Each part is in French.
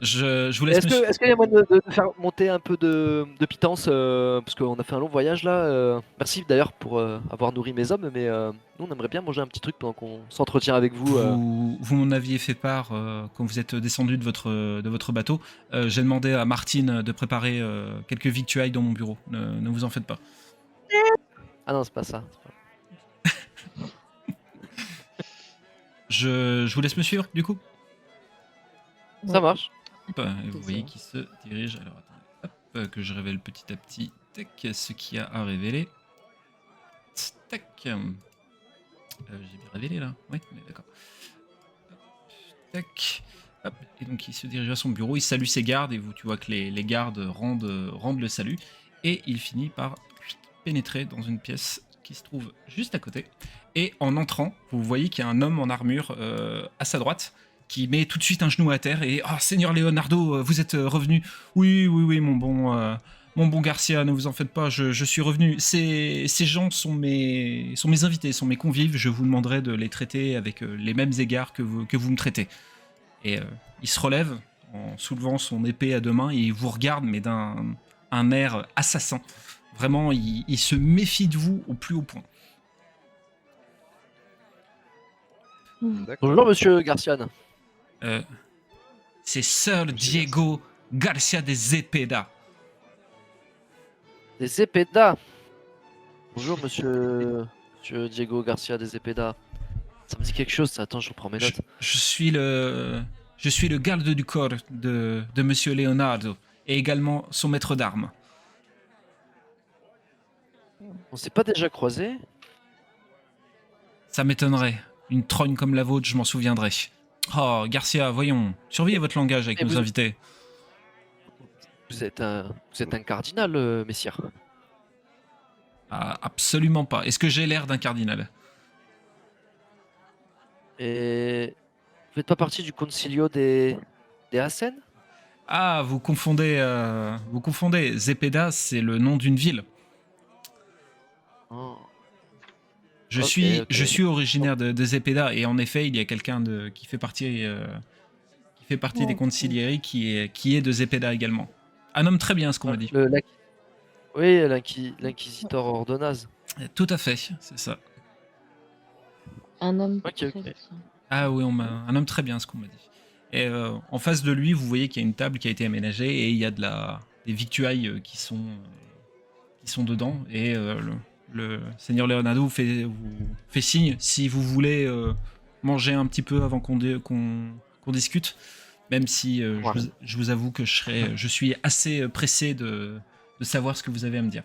Je vous laisse Est-ce qu'il y a moyen de faire monter un peu de pitance parce qu'on a fait un long voyage là. Merci d'ailleurs pour avoir nourri mes hommes, mais nous on aimerait bien manger un petit truc pendant qu'on s'entretient avec vous. Vous m'en aviez fait part quand vous êtes descendu de votre bateau. J'ai demandé à Martine de préparer quelques victuailles dans mon bureau. Ne vous en faites pas. Ah non, c'est pas ça. Je vous laisse me suivre, du coup. Ça marche. Hop, et vous voyez qu'il se dirige. Alors attendez, hop, que je révèle petit à petit tac, ce qu'il y a à révéler. Tac. J'ai bien révélé là. Oui, on est d'accord. Tac. Hop. Et donc il se dirige à son bureau, il salue ses gardes et tu vois que les gardes rendent le salut. Et il finit par pénétrer dans une pièce qui se trouve juste à côté. Et en entrant, vous voyez qu'il y a un homme en armure à sa droite qui met tout de suite un genou à terre et « Ah, Seigneur Leonardo, vous êtes revenu. Oui, mon bon Garcia, ne vous en faites pas, je suis revenu. Ces gens sont mes invités, sont mes convives. Je vous demanderai de les traiter avec les mêmes égards que vous me traitez. » Et il se relève en soulevant son épée à deux mains et il vous regarde, mais d'un air assassin. Vraiment, il se méfie de vous au plus haut point. Bonjour Monsieur Garcian. C'est Sir Diego Garcia de Zepeda. Des Zepeda. Bonjour Monsieur Diego Garcia des Zepeda. Ça me dit quelque chose ça. Attends, je reprends mes notes. Je suis le garde du corps de Monsieur Leonardo et également son maître d'armes. On s'est pas déjà croisés? Ça m'étonnerait. Une trogne comme la vôtre, je m'en souviendrai. Oh, Garcia, voyons, surveillez votre langage avec nos invités. Vous êtes un cardinal, messire. Ah, absolument pas. Est-ce que j'ai l'air d'un cardinal? Et vous faites pas partie du concilio des Hacènes? Ah, vous confondez. Zepeda, c'est le nom d'une ville. Oh. Je Okay. suis originaire de Zepeda et en effet, il y a quelqu'un qui fait partie des concilieri qui est de Zepeda également. Un homme très bien, ce qu'on m'a dit. Oui, l'inquisiteur Ordonaz. Tout à fait, c'est ça. Un homme très bien. Ah oui, un homme très bien, ce qu'on m'a dit. Et en face de lui, vous voyez qu'il y a une table qui a été aménagée et il y a des victuailles qui sont dedans. Et le Seigneur Leonardo vous fait signe si vous voulez manger un petit peu avant qu'on discute. Même si je vous avoue que je suis assez pressé de savoir ce que vous avez à me dire.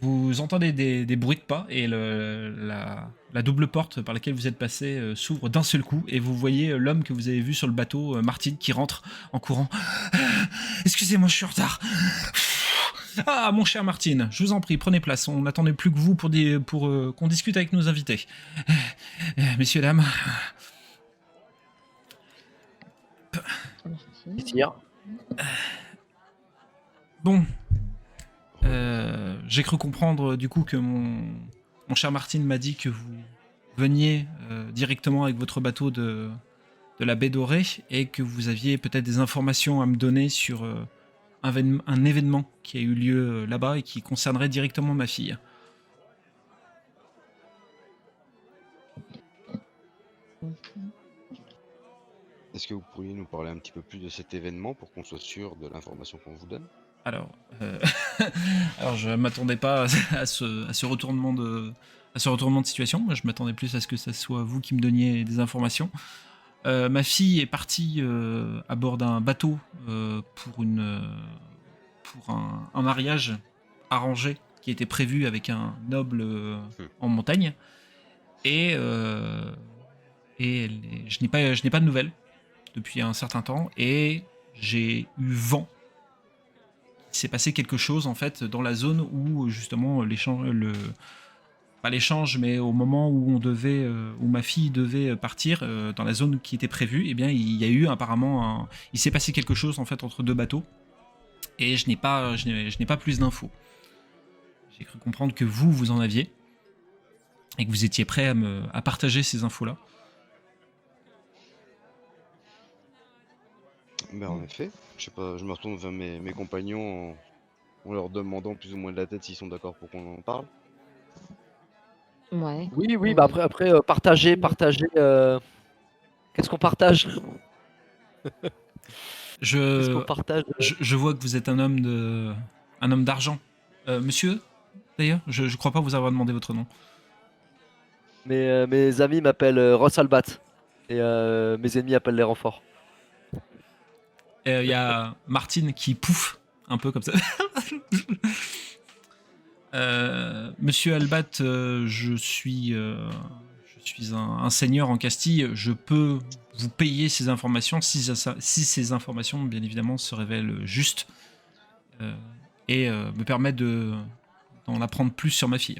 Vous entendez des bruits de pas et la double porte par laquelle vous êtes passé s'ouvre d'un seul coup et vous voyez l'homme que vous avez vu sur le bateau, Martine, qui rentre en courant. Excusez-moi, je suis en retard. Ah, mon cher Martine, je vous en prie, prenez place. On n'attendait plus que vous pour qu'on discute avec nos invités. Messieurs, dames. Bon. J'ai cru comprendre du coup que mon cher Martine m'a dit que vous veniez directement avec votre bateau de la baie dorée et que vous aviez peut-être des informations à me donner sur un événement qui a eu lieu là-bas et qui concernerait directement ma fille. Est-ce que vous pourriez nous parler un petit peu plus de cet événement pour qu'on soit sûr de l'information qu'on vous donne? Alors, je m'attendais pas à ce retournement de situation. Moi, je m'attendais plus à ce que ce soit vous qui me donniez des informations. Ma fille est partie à bord d'un bateau pour un mariage arrangé qui était prévu avec un noble en montagne. Et je n'ai pas de nouvelles depuis un certain temps. Et j'ai eu vent. Il s'est passé quelque chose en fait dans la zone où justement pas l'échange, mais au moment où ma fille devait partir dans la zone qui était prévue, eh bien il y a eu apparemment il s'est passé quelque chose en fait entre deux bateaux et je n'ai pas plus d'infos. J'ai cru comprendre que vous en aviez et que vous étiez prêt à partager ces infos là. Mais en effet, je sais pas, je me retourne vers mes compagnons en leur demandant plus ou moins de la tête s'ils sont d'accord pour qu'on en parle. Ouais. Oui, bah après partager, qu'est-ce qu'on partage? Qu'est-ce qu'on Je, partage? je vois que vous êtes un homme d'argent. Monsieur, d'ailleurs, je crois pas vous avoir demandé votre nom. Mes amis m'appellent Ross Albat et mes ennemis appellent les renforts. Il y a Martine qui pouffe un peu comme ça. Monsieur Albat, je suis un seigneur en Castille. Je peux vous payer ces informations si ces informations, bien évidemment, se révèlent justes et me permettent d'en apprendre plus sur ma fille.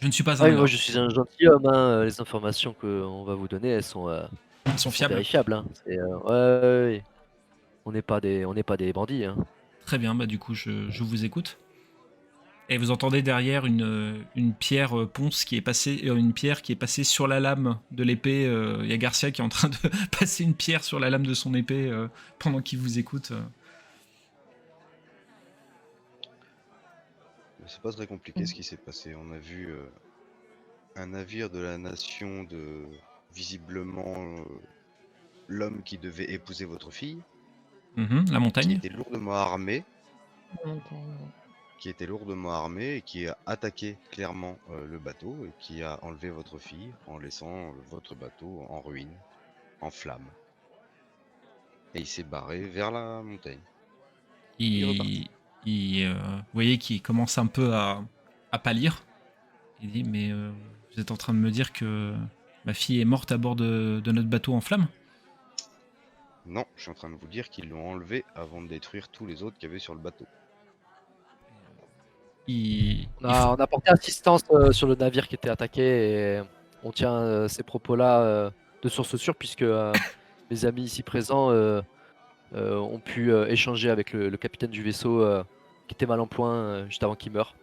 Je ne suis pas Ah un oui, moi ogre. je suis un gentilhomme, hein. Les informations qu'on va vous donner, elles sont Ils sont fiables. vérifiables, hein. Ouais. On n'est pas des bandits, hein. Très bien, bah du coup, je vous écoute. Et vous entendez derrière une pierre ponce qui est passée, une pierre qui est passée sur la lame de l'épée. Il y a Garcia qui est en train de passer une pierre sur la lame de son épée pendant qu'il vous écoute. Mais c'est pas très compliqué ce qui s'est passé. On a vu un navire de la nation de visiblement l'homme qui devait épouser votre fille, La qui montagne. était lourdement armé, Montagne. et qui a attaqué clairement le bateau et qui a enlevé votre fille en laissant votre bateau en ruine, en flammes. Et il s'est barré vers la montagne. Il est reparti. Vous voyez qu'il commence un peu à pâlir. Il dit, mais vous êtes en train de me dire que ma fille est morte à bord de notre bateau en flammes? Non, je suis en train de vous dire qu'ils l'ont enlevé avant de détruire tous les autres qu'il y avait sur le bateau. On a porté assistance sur le navire qui était attaqué et on tient ces propos-là de source sûre puisque mes amis ici présents ont pu échanger avec le capitaine du vaisseau qui était mal en point juste avant qu'il meure.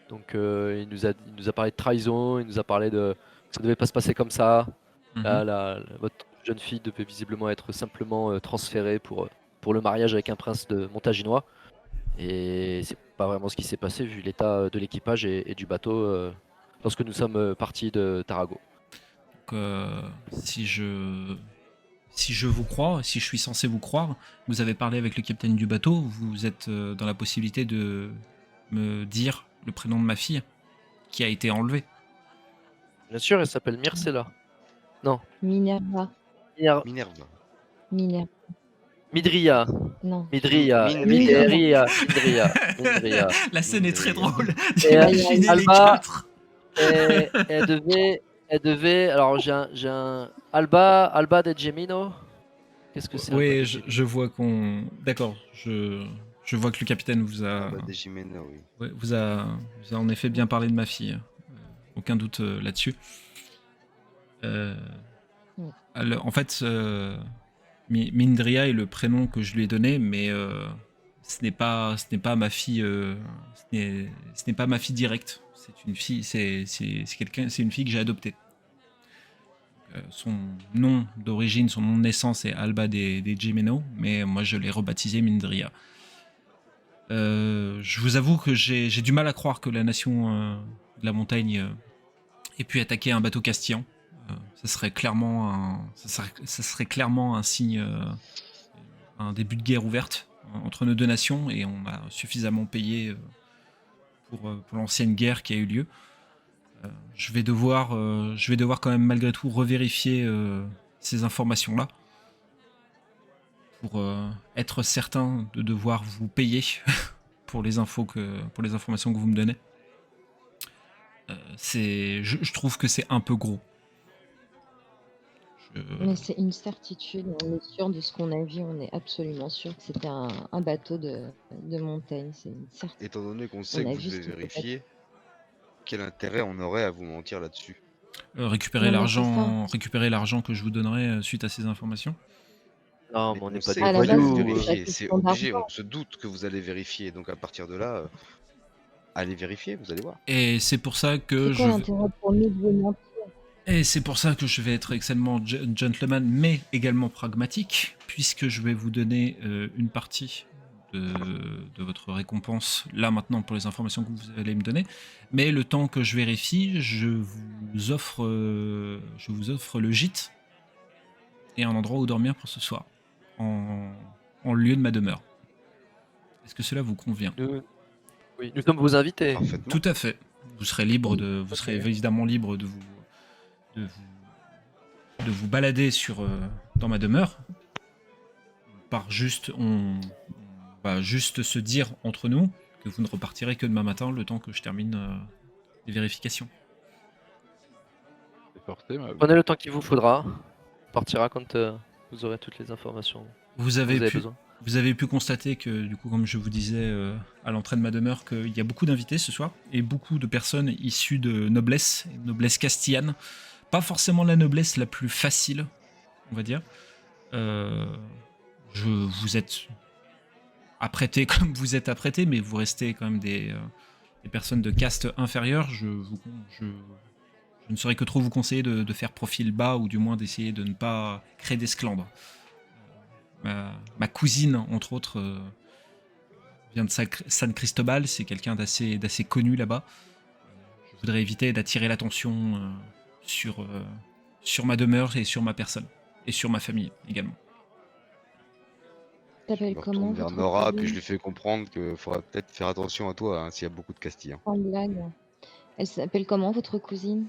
Donc il nous a parlé de trahison, il nous a parlé que ça devait pas se passer comme ça. Votre jeune fille devait visiblement être simplement transférée pour le mariage avec un prince de Montaginois. Et c'est pas vraiment ce qui s'est passé vu l'état de l'équipage et du bateau lorsque nous sommes partis de Tarago. Donc, si je vous crois, si je suis censé vous croire, vous avez parlé avec le capitaine du bateau, vous êtes dans la possibilité de me dire le prénom de ma fille qui a été enlevée. Bien sûr, elle s'appelle Myrcella. Non, Minerva. Minerva. Minerva. Midria. Non. Midria. Mindria. Midria. La scène est très drôle. Et Imaginez les Alba, quatre. et elle devait. Alors j'ai un Alba de Gemino. Qu'est-ce que c'est Alba Oui, de je Gemino vois qu'on. D'accord, je vois que le capitaine vous a, Bah, des Jimena, oui. ouais, vous a en effet bien parlé de ma fille. Aucun doute là-dessus. En fait, Mindria est le prénom que je lui ai donné, mais ce n'est pas ma fille. Ce n'est pas ma fille directe. C'est une fille. C'est une fille que j'ai adoptée. Son nom d'origine, son nom de naissance est Alba des Jimeno, mais moi je l'ai rebaptisé Mindria. Je vous avoue que j'ai du mal à croire que la nation de la montagne ait pu attaquer un bateau castillan. Ça serait clairement un signe, un début de guerre ouverte entre nos deux nations, et on a suffisamment payé pour l'ancienne guerre qui a eu lieu. Je vais devoir quand même malgré tout revérifier ces informations-là pour être certain de devoir vous payer pour les informations que vous me donnez. Je trouve que c'est un peu gros. Mais c'est une certitude, on est sûr de ce qu'on a vu, on est absolument sûr que c'était un bateau de montagne, c'est une certitude. Étant donné qu'on sait On que a vous vu devez ce qui s'est vérifier, quel intérêt on aurait à vous mentir là-dessus? Récupérer Non, mais c'est l'argent que je vous donnerai suite à ces informations. Non, Mais mais on on n'est pas sait des À que la vous allez base, voyous. c'est pas vérifier, c'est question obligé, d'argent. on se doute que vous allez vérifier, donc à partir de là, allez vérifier, vous allez voir. Et c'est pour ça que C'est quoi l'intérêt pour nous de vous mentir? Et c'est pour ça que je vais être extrêmement gentleman, mais également pragmatique, puisque je vais vous donner une partie de votre récompense, là maintenant pour les informations que vous allez me donner. Mais le temps que je vérifie, je vous offre le gîte et un endroit où dormir pour ce soir, en lieu de ma demeure. Est-ce que cela vous convient? Oui, nous sommes vos invités. Parfaitement. Tout à fait. Vous serez vous serez évidemment libre de vous balader dans ma demeure. On va juste se dire entre nous que vous ne repartirez que demain matin, le temps que je termine les vérifications. C'est parfait, ma Prenez le temps qu'il vous faudra. On partira quand vous aurez toutes les informations Vous dont avez vous avez pu besoin. Vous avez pu constater que, du coup, comme je vous disais à l'entrée de ma demeure, qu'il y a beaucoup d'invités ce soir et beaucoup de personnes issues de noblesse castillane. Pas forcément la noblesse la plus facile, on va dire. Vous êtes apprêtés comme vous êtes apprêtés, mais vous restez quand même des personnes de caste inférieure. Je ne saurais que trop vous conseiller de faire profil bas ou du moins d'essayer de ne pas créer d'esclandre. Ma cousine, entre autres, vient de San Cristobal, c'est quelqu'un d'assez connu là-bas. Je voudrais éviter d'attirer l'attention sur ma demeure et sur ma personne, et sur ma famille également. Je T'appelles me comment retourne vers votre Nora, puis cousine? je lui fais comprendre qu'il faudra peut-être faire attention à toi hein, s'il y a beaucoup de Castillans. Sans blague. Elle s'appelle comment votre cousine?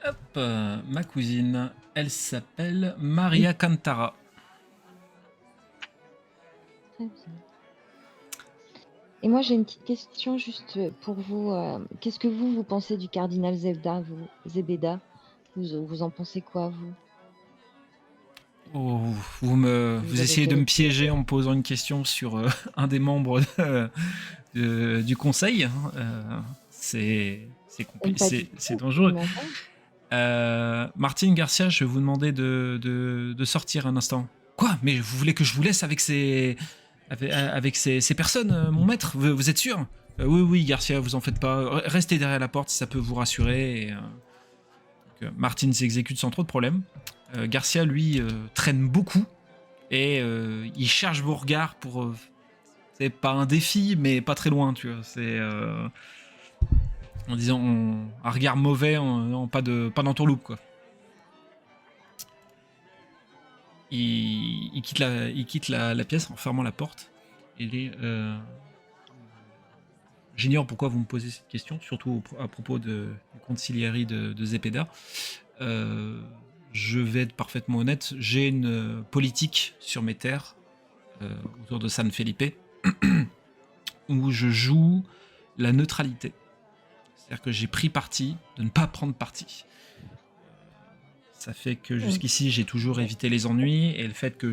Hop, ma cousine, elle s'appelle Maria Cantara. Très bien. Et moi j'ai une petite question juste pour vous. Qu'est-ce que vous pensez du cardinal Zebeda? Vous en pensez quoi, vous? Oh, vous Vous avez essayez de quelle me opinion? piéger en me posant une question sur un des membres du conseil. C'est compliqué, c'est dangereux. Martine Garcia, je vais vous demander de sortir un instant. Quoi? Mais vous voulez que je vous laisse avec ces personnes, mon maître? Vous êtes sûr? Oui, Garcia, vous en faites pas. Restez derrière la porte si ça peut vous rassurer. Donc, Martine s'exécute sans trop de problèmes. Garcia, lui, traîne beaucoup et il cherche vos regards pour. C'est pas un défi, mais pas très loin, tu vois. C'est en disant un regard mauvais, pas d'entourloupe, quoi. Il quitte la pièce en fermant la porte. J'ignore pourquoi vous me posez cette question, surtout à propos du conciliari de Zepeda. Je vais être parfaitement honnête, j'ai une politique sur mes terres autour de San Felipe où je joue la neutralité. C'est-à-dire que j'ai pris parti de ne pas prendre parti. Ça fait que jusqu'ici, j'ai toujours évité les ennuis et le fait que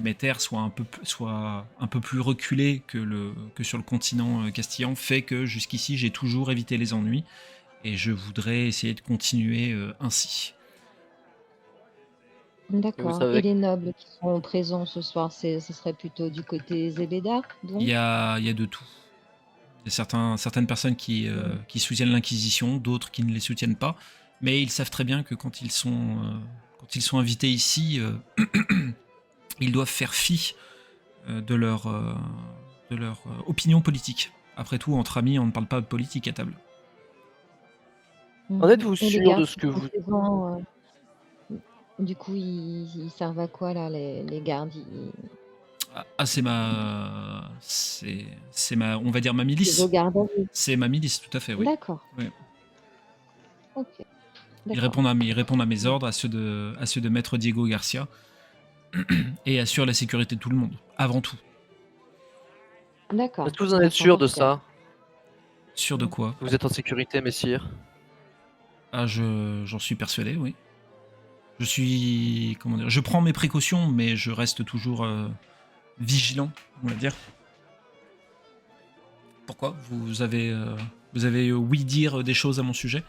mes terres soient un peu plus reculées que sur le continent castillan fait que jusqu'ici, j'ai toujours évité les ennuis et je voudrais essayer de continuer ainsi. D'accord. savez- Et les nobles qui sont présents ce soir, ce serait plutôt du côté Zebeda, donc? Il y a de tout. Il y a certaines personnes qui soutiennent l'Inquisition, d'autres qui ne les soutiennent pas, mais ils savent très bien que quand ils sont invités ici, ils doivent faire fi de leur opinion politique. Après tout, entre amis, on ne parle pas de politique à table. En êtes-vous Et les sûr gardes de ce que qui sont vous... présents, du coup, ils servent à quoi, là, les gardes? C'est ma, on va dire ma milice. Vos gardes à vous. C'est ma milice, tout à fait, oui. D'accord. Oui. Ok. Ils D'accord. répondent à mes ordres, à ceux de Maître Diego Garcia, et assurent la sécurité de tout le monde, avant tout. D'accord. Est-ce que vous en êtes sûr de D'accord. ça? Sûr de quoi? Vous êtes en sécurité, messire? Ah, j'en suis persuadé, oui. Je prends mes précautions, mais je reste toujours vigilant, on va dire. Pourquoi? Vous avez ouï dire des choses à mon sujet?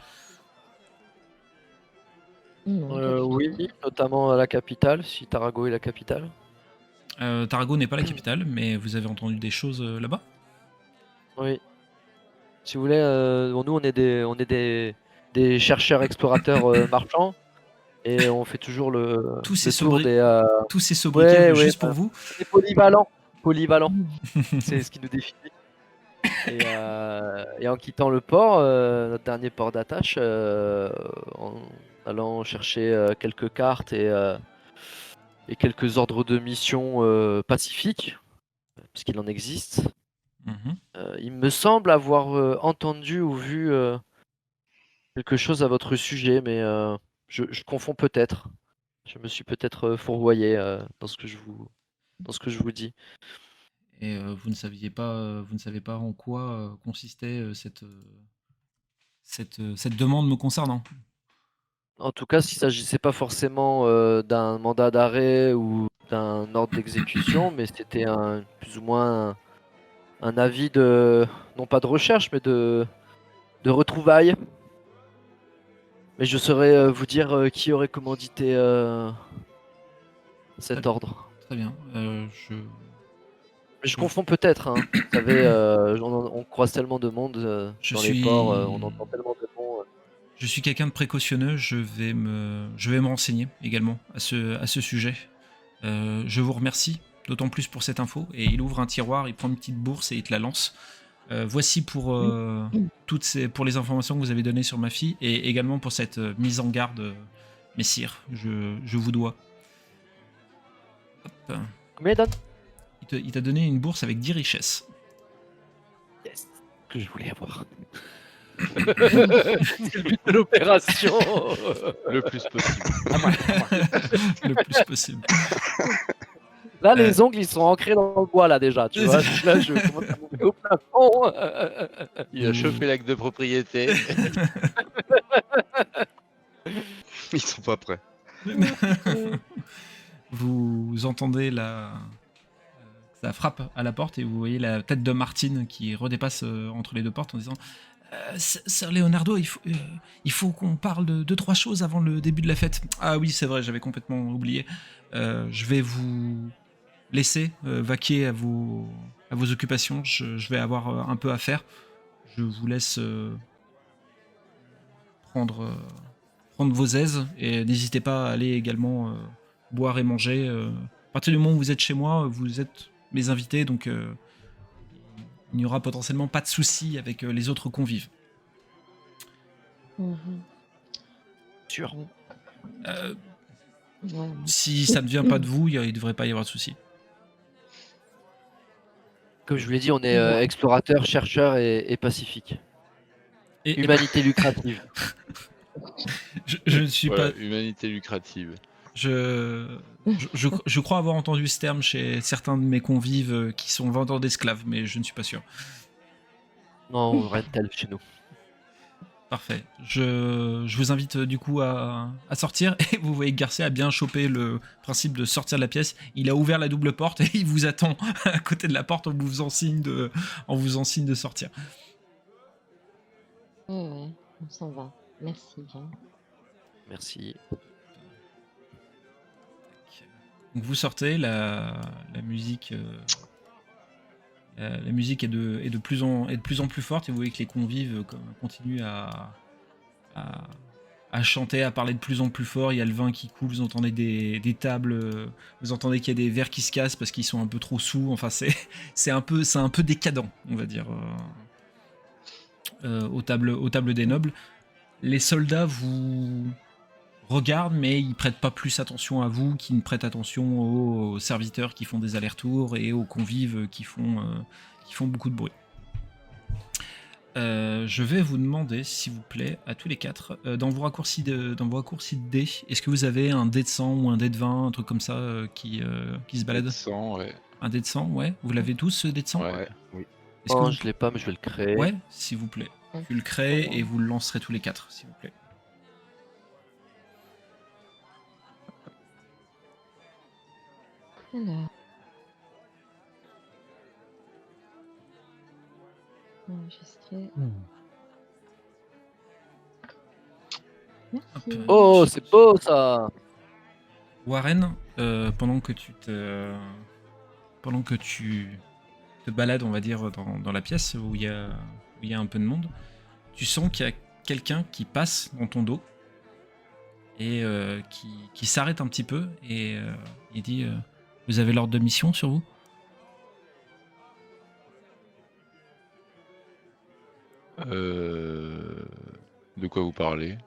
Non, pas du Oui, tout. notamment à la capitale, si Tarago est la capitale. Tarago n'est pas la capitale, mais vous avez entendu des choses là-bas? Oui. Si vous voulez, bon, nous on est des des chercheurs explorateurs marchands et on fait toujours le, Tous ces le tour sobri- des. Tous ces sobriquets Ouais, juste pour vous. des polyvalents. Polyvalents, c'est ce qui nous définit. Et en quittant le port, notre dernier port d'attache, en allant chercher quelques cartes et quelques ordres de mission pacifiques, parce qu'il en existe, Mhm. il me semble avoir entendu ou vu quelque chose à votre sujet, mais je confonds peut-être. Je me suis peut-être fourvoyé dans ce que je vous dis. Et vous ne savez pas en quoi consistait cette demande me concernant. En tout cas, s'il ne s'agissait pas forcément d'un mandat d'arrêt ou d'un ordre d'exécution, mais c'était plus ou moins un avis de, non pas de recherche, mais de retrouvailles. Mais je saurais vous dire qui aurait commandité cet ordre. Très bien. Mais je confonds peut-être, hein. Vous savez, on croise tellement de monde Je dans les suis- ports, on entend tellement de noms. Je suis quelqu'un de précautionneux, je vais me renseigner également à ce sujet. Je vous remercie, d'autant plus pour cette info. Et il ouvre un tiroir, il prend une petite bourse et il te la lance. Voici pour pour les informations que vous avez données sur ma fille et également pour cette mise en garde, messire. Je vous dois. Hop. Combien il donne? Il t'a donné une bourse avec 10 richesses. Yes, que je voulais avoir. C'est le but de l'opération. Le plus possible. Le plus possible. Là, les ongles, ils sont ancrés dans le bois, là, déjà. Tu vois, là, je commence à monter au plafond. Il a chauffé l'acte de propriété. Ils sont pas prêts. Vous entendez ça frappe à la porte et vous voyez la tête de Martine qui redépasse entre les deux portes en disant Sir Leonardo, il faut qu'on parle de 2-3 choses avant le début de la fête. Ah oui, c'est vrai, j'avais complètement oublié. Je vais vous laisser vaquer à vos occupations. Je vais avoir un peu à faire. Je vous laisse prendre vos aises et n'hésitez pas à aller également boire et manger. À partir du moment où vous êtes chez moi, vous êtes mes invités, donc il n'y aura potentiellement pas de soucis avec les autres convives. Mhm. Sûr. Ouais. Si ça ne vient pas de vous, il ne devrait pas y avoir de soucis. Comme je vous l'ai dit, on est explorateur, chercheur et pacifique. Et Humanité lucrative. je ne suis Voilà, pas. humanité lucrative. Je crois avoir entendu ce terme chez certains de mes convives qui sont vendeurs d'esclaves, mais je ne suis pas sûr. Non, rien de tel chez nous. Parfait. Je vous invite du coup à sortir et vous voyez que Garcia a bien chopé le principe de sortir de la pièce. Il a ouvert la double porte et il vous attend à côté de la porte en vous faisant signe de sortir. Ouais, on s'en va. Merci bien. Merci. Donc vous sortez, la musique, la musique est de plus en plus forte et vous voyez que les convives continuent à chanter, à parler de plus en plus fort. Il y a le vin qui coule, vous entendez des tables, vous entendez qu'il y a des verres qui se cassent parce qu'ils sont un peu trop sous. Enfin, c'est un peu décadent, on va dire, aux tables des nobles. Les soldats vous regardent, mais ils prêtent pas plus attention à vous qu'ils ne prêtent attention aux serviteurs qui font des allers-retours et aux convives qui font beaucoup de bruit. Je vais vous demander, s'il vous plaît, à tous les quatre, dans vos raccourcis de dés, est-ce que vous avez un dé de 100 ou un dé de 20, un truc comme ça qui se balade? 100, ouais. Un dé de 100, ouais. Vous l'avez tous, ce dé de 100? Ouais. Est-ce que Non, vous- je l'ai pas, mais je vais le créer. Ouais, s'il vous plaît. Tu le crées et vous le lancerez tous les quatre, s'il vous plaît. Alors. Enregistrer. Merci. Hop. Oh, c'est beau ça. Warren, pendant que tu te balades, on va dire, dans la pièce où il y a un peu de monde, tu sens qu'il y a quelqu'un qui passe dans ton dos et qui s'arrête un petit peu et il dit vous avez l'ordre de mission sur vous? De quoi vous parlez?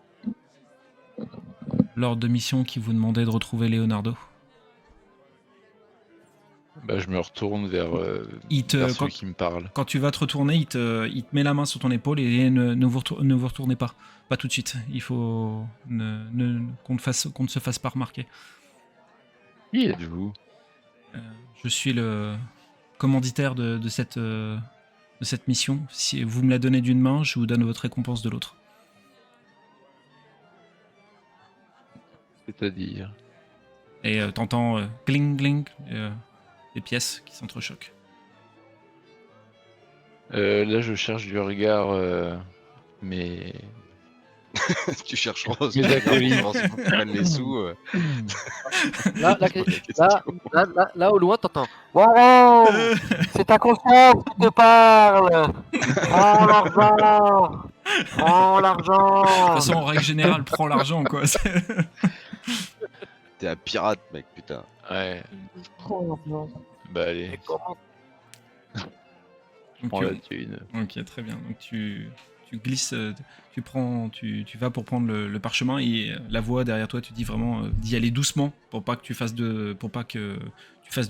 L'ordre de mission qui vous demandait de retrouver Leonardo. Bah, je me retourne vers Quand, celui qui me parle. quand tu vas te retourner, il te met la main sur ton épaule et ne vous retournez pas. Pas tout de suite. Il faut qu'on ne se fasse pas remarquer. Qui êtes-vous? Je suis le commanditaire de cette mission. Si vous me la donnez d'une main, je vous donne votre récompense de l'autre. C'est-à-dire? Et t'entends gling gling des pièces qui s'entrechoquent. Là, je cherche du regard, mais Tu cherches Rose. Mes acolytes. Pour qu'ils prennent les sous. Là, Je pose la question. là, au loin, t'entends. Warren, c'est ta conscience qui te parle. Prends l'argent. Prends De l'argent. toute façon, en règle générale, prends l'argent, quoi. T'es un pirate, mec, putain. ouais. Prends l'argent. Bah allez, Donc, prends la thune. ok, très bien. Donc tu glisses, tu vas pour prendre le parchemin et la voix derrière toi te dit vraiment d'y aller doucement pour pas que tu fasses de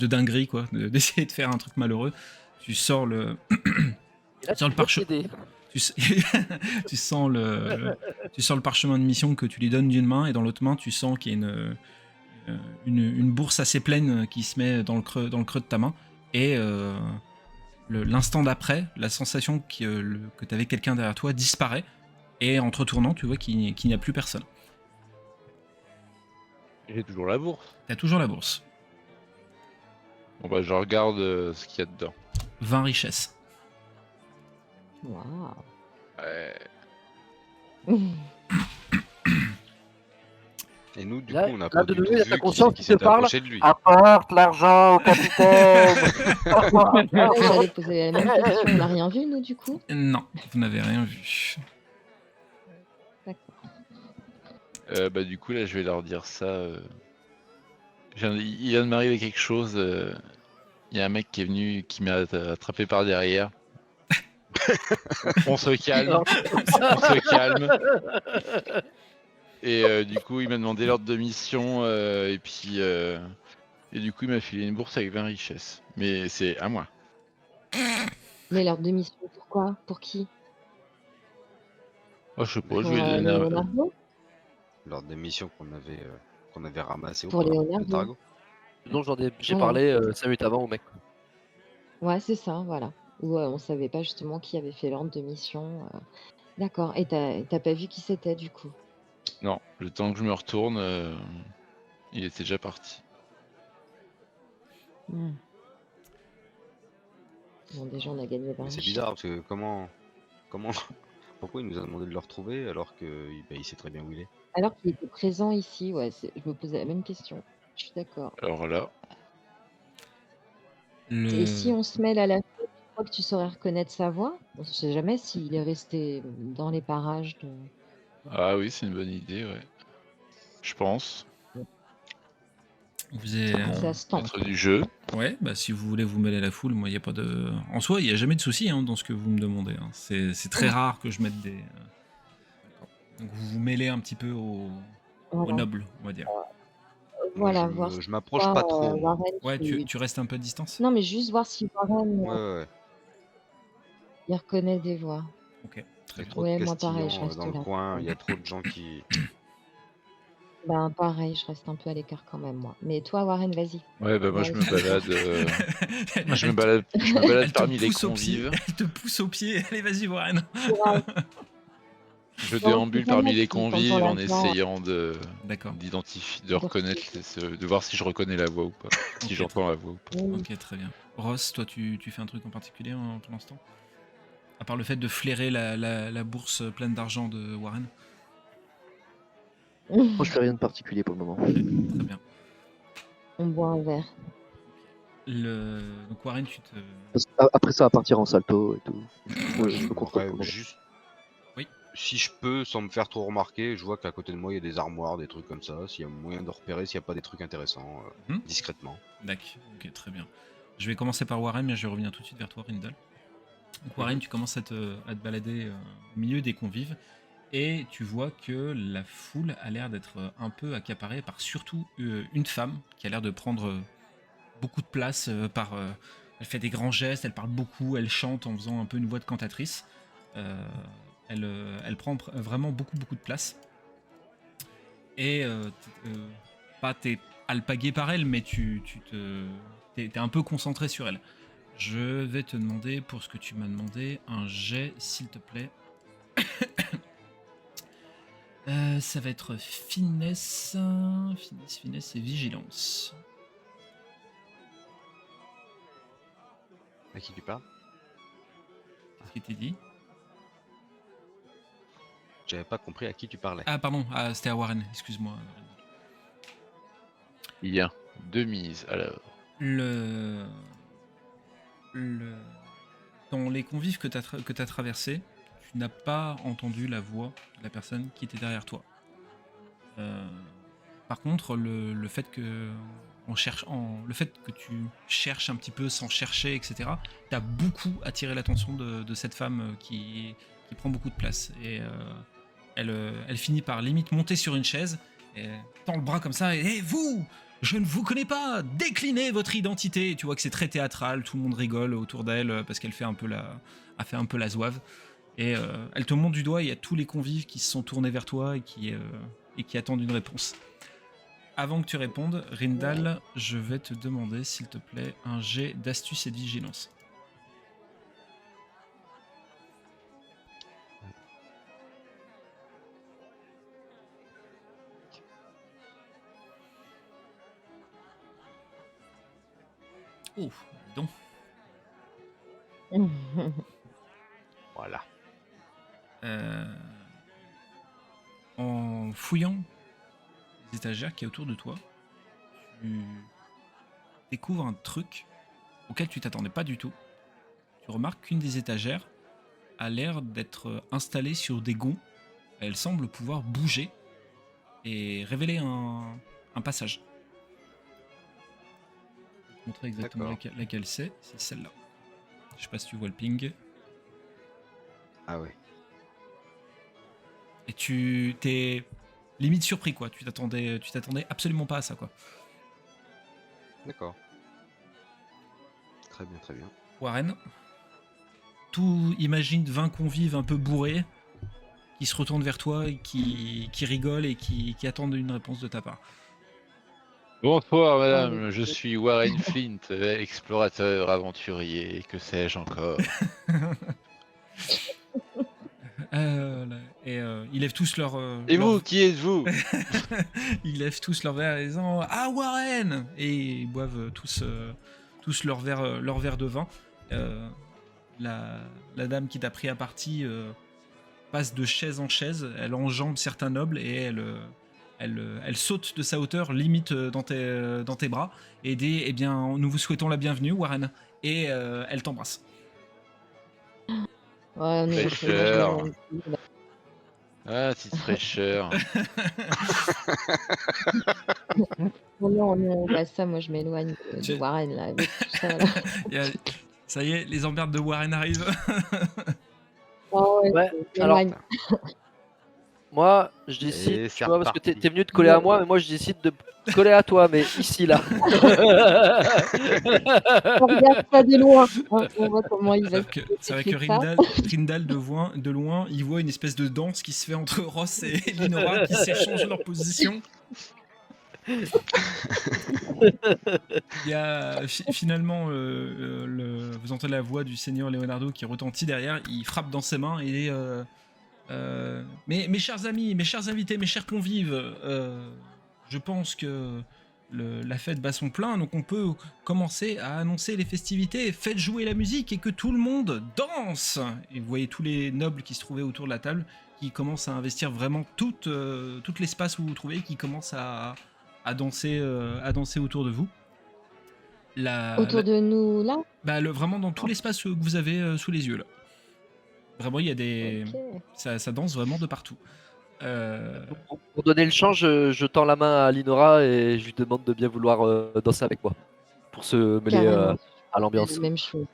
dinguerie, quoi, d'essayer de faire un truc malheureux. Tu sors le Et là, Sur le tu peux parche- t'aider. tu sens le parchemin de mission que tu lui donnes d'une main et dans l'autre main tu sens qu'il y a une bourse assez pleine qui se met dans le creux de ta main et l'instant d'après la sensation que tu avais quelqu'un derrière toi disparaît et en te retournant tu vois qu'il n'y a plus personne. J'ai toujours la bourse. T'as toujours la bourse. Bon bah je regarde ce qu'il y a dedans. 20 richesses. Waouh. Ouais. Et nous, du Là- coup, on n'a là, pas de du nouveau, tout il y a vu ta qui conscience c'est qui qui te s'était parle. approché de lui. Apporte l'argent au capitaine. Ouais, j'allais poser la même question. On n'a rien vu, nous, du coup? Non, vous n'avez rien vu. D'accord. Bah du coup là je vais leur dire ça. Il vient de m'arriver quelque chose. Il y a un mec qui est venu qui m'a attrapé par derrière. On se calme. On se calme. Et du coup il m'a demandé l'ordre de mission et puis et du coup il m'a filé une bourse avec 20 richesses. Mais c'est à moi. Mais l'ordre de mission, pourquoi? Pour qui? Oh je sais pas, Pour je vais donner un... Leonardo? Lors des missions qu'on avait ramassées Pour auparavant, Leonardo. le Targo. Non, j'ai Ouais. parlé 5 minutes avant au mec. Ouais, c'est ça, voilà. Où on savait pas justement qui avait fait l'ordre de mission. D'accord. Et t'as pas vu qui c'était, du coup? Non, le temps que je me retourne, il était déjà parti. Hmm. Bon, déjà, on a gagné 20 Mais c'est richesses. bizarre parce que comment, pourquoi il nous a demandé de le retrouver alors que il sait très bien où il est. Alors qu'il était présent ici, ouais, je me posais la même question. Je suis d'accord. Alors là, Et si on se mêle à la fête, tu crois que tu saurais reconnaître sa voix? On ne sait jamais s'il est resté dans les parages de... ah oui c'est une bonne idée, ouais. Je pense. Vous êtes, Ça se tente. Maître du jeu. ouais, bah si vous voulez vous mêler à la foule, moi il y a pas de. En soi, il y a jamais de souci dans ce que vous me demandez. Hein. C'est très rare que je mette des. Donc vous vous mêlez un petit peu au Voilà, noble, on va dire. Voilà, Moi, voir je si m'approche pas trop. moi. Warren, Ouais, tu restes un peu de distance. Non, mais juste voir si Warren Ouais. il reconnaît des voix. Ok, Il y très a bien. trop Ouais, de moi, pareil, je castillans reste dans le là. coin. Il y a trop de gens qui. Ben, pareil, je reste un peu à l'écart quand même, moi. Mais toi, Warren, vas-y. Ouais bah moi Ouais, je me balade. Moi, je me Elle balade te parmi les pousse au pied. convives. Elle te pousse au pied. Allez, vas-y, Warren. Je Bon, déambule c'est parmi jamais les si, quand on convives en l'attend. essayant D'accord. d'identifier, de reconnaître, de voir si je reconnais la voix ou pas. Si Ok. j'entends la voix ou pas. Ok, très bien. Ross, toi, tu fais un truc en particulier pendant ce temps? À part le fait de flairer la bourse pleine d'argent de Warren. Moi, je fais rien de particulier pour le moment. Très bien. On boit un verre. Donc Warren, tu te... Après ça, à partir en salto et tout. Je me J'aimerais contrôle. juste, Oui. si je peux, sans me faire trop remarquer, je vois qu'à côté de moi il y a des armoires, des trucs comme ça. S'il y a moyen de repérer, s'il n'y a pas des trucs intéressants, discrètement. D'accord, ok, très bien. Je vais commencer par Warren, mais je reviens tout de suite vers toi, Rindal. Donc Warren, tu commences à te balader au milieu des convives, et tu vois que la foule a l'air d'être un peu accaparée par surtout une femme qui a l'air de prendre beaucoup de place. Elle fait des grands gestes, elle parle beaucoup, elle chante en faisant un peu une voix de cantatrice. Elle prend vraiment beaucoup de place. Et pas t'es alpagué par elle, mais t'es un peu concentré sur elle. Je vais te demander, pour ce que tu m'as demandé, un jet, s'il te plaît. Ça va être finesse et vigilance. À qui tu parles? Qu'est-ce qui t'est dit? J'avais pas compris à qui tu parlais. Ah pardon, c'était à Warren, excuse-moi. Bien, 2 mises alors. Dans les convives que t'as traversés, tu n'as pas entendu la voix de la personne qui était derrière toi. Par contre, le fait que tu cherches un petit peu sans chercher, etc., t'as beaucoup attiré l'attention de cette femme qui prend beaucoup de place. Et elle finit par limite monter sur une chaise, et tend le bras comme ça, et hey, vous, je ne vous connais pas, déclinez votre identité. Et tu vois que c'est très théâtral, tout le monde rigole autour d'elle parce qu'elle fait un peu la zouave. Et elle te montre du doigt, il y a tous les convives qui se sont tournés vers toi et qui attendent une réponse. Avant que tu répondes, Rindal, je vais te demander, s'il te plaît, un jet d'astuce et de vigilance. Oh, donc. Voilà. En fouillant les étagères qui est autour de toi, tu découvres un truc auquel tu t'attendais pas du tout. Tu remarques qu'une des étagères a l'air d'être installée sur des gonds. Elle semble pouvoir bouger et révéler un passage. Je vais te montrer exactement laquelle c'est celle-là. Je sais pas si tu vois le ping. Ah ouais. Et tu t'es limite surpris, quoi. Tu t'attendais absolument pas à ça, quoi. D'accord. Très bien, très bien. Warren, tout imagine 20 convives un peu bourrés qui se retournent vers toi et qui rigolent et qui attendent une réponse de ta part. Bonsoir madame, je suis Warren Flint, explorateur, aventurier, que sais-je encore. Ils lèvent tous leur... Et vous, qui êtes-vous? Ils lèvent tous leur verre en disant « Ah, Warren !» Et ils boivent tous leur verre de vin. La dame qui t'a pris à partie passe de chaise en chaise, elle enjambe certains nobles et elle saute de sa hauteur, limite dans tes bras, et dit « Eh bien, nous vous souhaitons la bienvenue, Warren !» Et elle t'embrasse. Ouais, on est Fraîcheur. Ah, petite fraîcheur. Non, bah ça, moi je m'éloigne de Warren là, avec tout ça. Là. Ça y est, les emmerdes de Warren arrivent. Oh, Ouais, je alors, m'éloigne. moi, je Et décide, c'est tu vois, parce que reparti. t'es venu te coller à moi, mais moi je décide de coller à toi, mais ici, là. On regarde ça de loin. Hein, on voit comment il va C'est vrai que Rindal de loin, il voit une espèce de danse qui se fait entre Ross et Linora qui s'échangent leur position. Il y a finalement, vous entendez la voix du seigneur Leonardo qui retentit derrière, il frappe dans ses mains et mes chers amis, mes chers invités, mes chers convives, je pense que la fête bat son plein, donc on peut commencer à annoncer les festivités. Faites jouer la musique et que tout le monde danse. Et vous voyez tous les nobles qui se trouvaient autour de la table qui commencent à investir vraiment tout l'espace où vous vous trouvez, qui commencent à danser autour de vous. autour de nous là. Vraiment dans tout l'espace que vous avez sous les yeux là. Vraiment, il y a des... Ok. Ça danse vraiment de partout. Pour donner le change, je tends la main à Linora et je lui demande de bien vouloir danser avec moi. Pour se mêler Carrément. à La l'ambiance. même chose.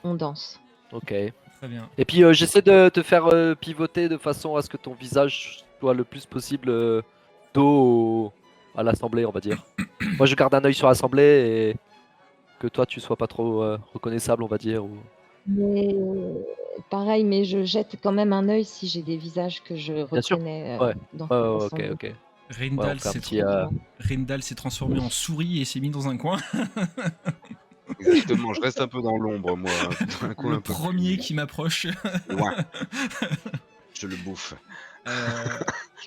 On danse. Ok. Très bien. Et puis j'essaie de te faire pivoter de façon à ce que ton visage soit le plus possible à l'assemblée, on va dire. Moi je garde un œil sur l'assemblée et que toi tu sois pas trop reconnaissable, on va dire. Mais pareil, mais je jette quand même un œil si j'ai des visages que je Bien sûr. reconnais Ouais. dans Ouais, cette ok, assemblée. ok. Ouais, Rindal on fait un s'est petit. Rindal s'est transformé en souris et s'est mis dans un coin. Exactement, je reste un peu dans l'ombre, moi. Dans un coin Le un peu premier plus qui m'approche. loin. Je le bouffe. Euh,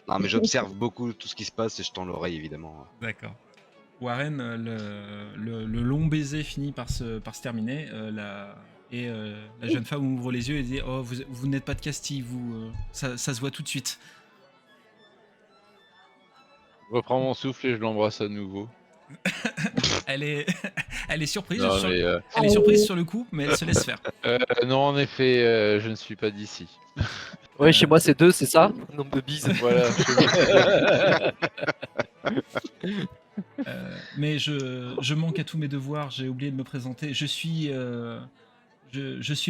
Non, mais j'observe beaucoup tout ce qui se passe et je tends l'oreille, évidemment. D'accord. Warren, le long baiser finit par se terminer. La jeune femme ouvre les yeux et dit Oh, vous n'êtes pas de Castille, vous. Ça se voit tout de suite. Je reprends mon souffle et je l'embrasse à nouveau. Elle est, elle est surprise. Non, sur... mais, Elle est surprise sur le coup, mais elle se laisse faire. non, en effet, je ne suis pas d'ici. Ouais, chez moi c'est 2, c'est ça? Nombre de bises. Voilà, chez moi, c'est Mais je manque à tous mes devoirs. J'ai oublié de me présenter. Je suis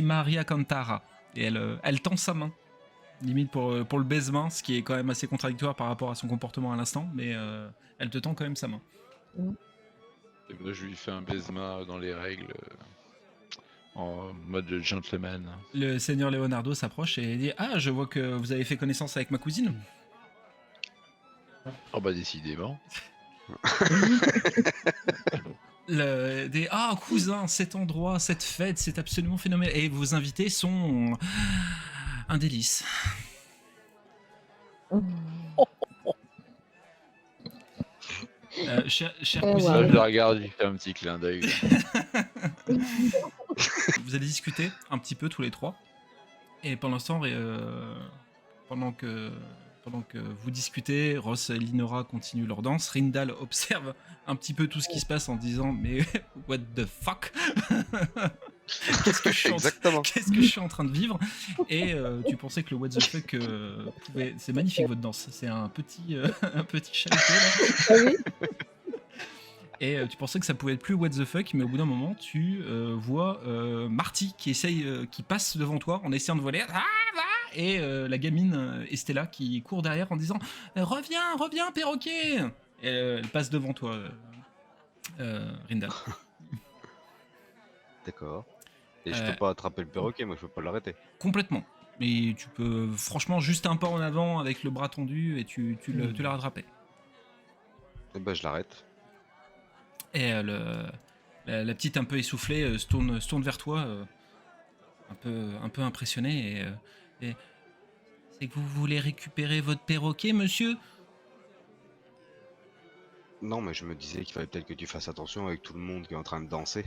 Maria Cantara. Et elle tend sa main. Limite pour le baise-main, ce qui est quand même assez contradictoire par rapport à son comportement à l'instant, mais elle te tend quand même sa main. Et ben, je lui fais un baise-main dans les règles, en mode gentleman. Le seigneur Leonardo s'approche et dit Ah, je vois que vous avez fait connaissance avec ma cousine. Oh bah décidément. Ah, cousin, cet endroit, cette fête, c'est absolument phénoménal. Et vos invités sont un délice. Chère cousine, Ça, je le regarde, je lui fais un petit clin d'œil. vous allez discuter un petit peu tous les trois. Et pendant ce temps, pendant que vous discutez, Ross et Linora continuent leur danse. Rindal observe un petit peu tout ce qui se passe en disant Mais what the fuck Qu'est-ce que Exactement. qu'est-ce que je suis en train de vivre? Et tu pensais que le what the fuck pouvait... C'est magnifique votre danse. C'est un petit chaluté là. Ah oui. Et tu pensais que ça pouvait être plus what the fuck, mais au bout d'un moment, tu vois Marty qui passe devant toi en essayant de voler. Et la gamine Estella qui court derrière en disant Reviens, perroquet. Et elle passe devant toi, Rindal. D'accord. Et je peux pas attraper le perroquet, moi je peux pas l'arrêter. Complètement. Mais tu peux, franchement, juste un pas en avant avec le bras tendu et tu l'as rattrapé. Et bah je l'arrête. Et la petite un peu essoufflée se tourne vers toi, un peu impressionnée. Et c'est que vous voulez récupérer votre perroquet, monsieur? Non, mais je me disais qu'il fallait peut-être que tu fasses attention avec tout le monde qui est en train de danser.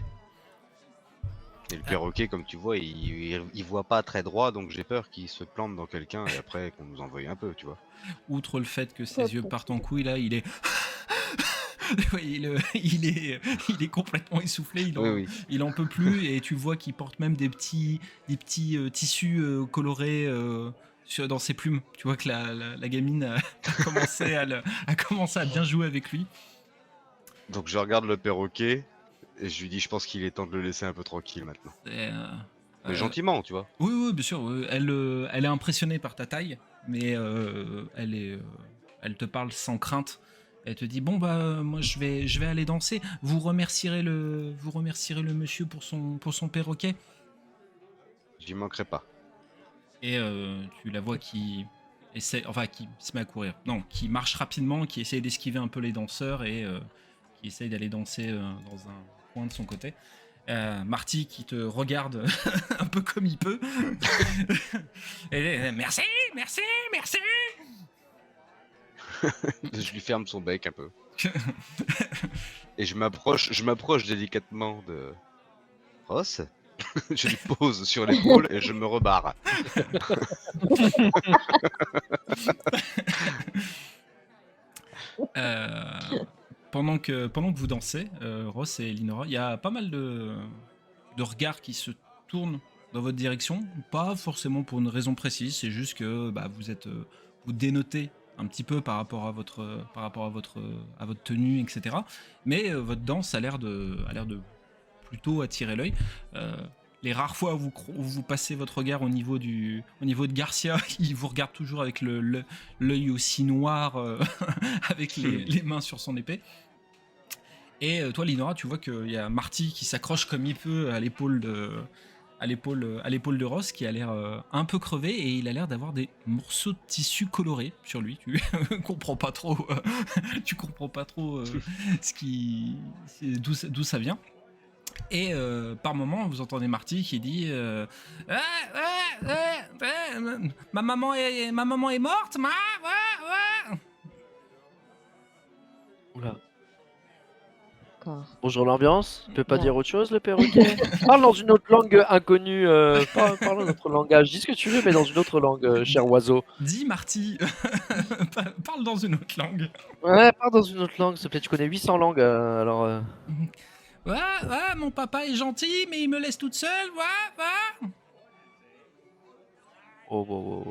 Et le perroquet, comme tu vois, il voit pas très droit, donc j'ai peur qu'il se plante dans quelqu'un et après qu'on nous envoie un peu, tu vois. Outre le fait que ses yeux partent en couille, là, il est... Ouais, il est complètement essoufflé, il en peut plus, et tu vois qu'il porte même des petits tissus colorés dans ses plumes. Tu vois que la gamine a commencé à bien jouer avec lui. Donc je regarde le perroquet et je lui dis je pense qu'il est temps de le laisser un peu tranquille maintenant. Mais gentiment, tu vois. Oui, bien sûr. Elle est impressionnée par ta taille, mais elle te parle sans crainte. Elle te dit bon bah moi je vais aller danser. Vous remercierez le monsieur pour son perroquet. J'y manquerai pas. Et tu la vois qui essaie, enfin qui se met à courir. Non, qui marche rapidement, qui essaie d'esquiver un peu les danseurs et qui essaye d'aller danser dans un coin de son côté. Marty qui te regarde un peu comme il peut. Et merci. Je lui ferme son bec un peu. Et je m'approche délicatement de Ross. Je lui pose sur l'épaule et je me rebarre. Pendant que vous dansez, Ross et Linora, il y a pas mal de regards qui se tournent dans votre direction, pas forcément pour une raison précise, c'est juste que bah, vous dénotez un petit peu par rapport à votre tenue, etc. Mais votre danse a l'air de plutôt attirer l'œil. Euh, les rares fois où vous passez votre regard au niveau de Garcia, il vous regarde toujours avec l'œil aussi noir, avec les mains sur son épée. Et toi, Linora, tu vois qu'il y a Marty qui s'accroche comme il peut à l'épaule de Ross, qui a l'air un peu crevé, et il a l'air d'avoir des morceaux de tissu colorés sur lui. Tu comprends pas trop, d'où ça vient. Et par moment, vous entendez Marty qui dit ma maman est morte, Oula. D'accord. Bonjour l'ambiance, tu peux pas Bien. dire autre chose le perroquet? Parle dans une autre langue inconnue, parle un autre langage, dis ce que tu veux mais dans une autre langue, cher oiseau. Dis Marty, parle dans une autre langue. Ouais, parle dans une autre langue s'il te plaît, tu connais 800 langues alors... Ouais, mon papa est gentil, mais il me laisse toute seule, ouais. Oh.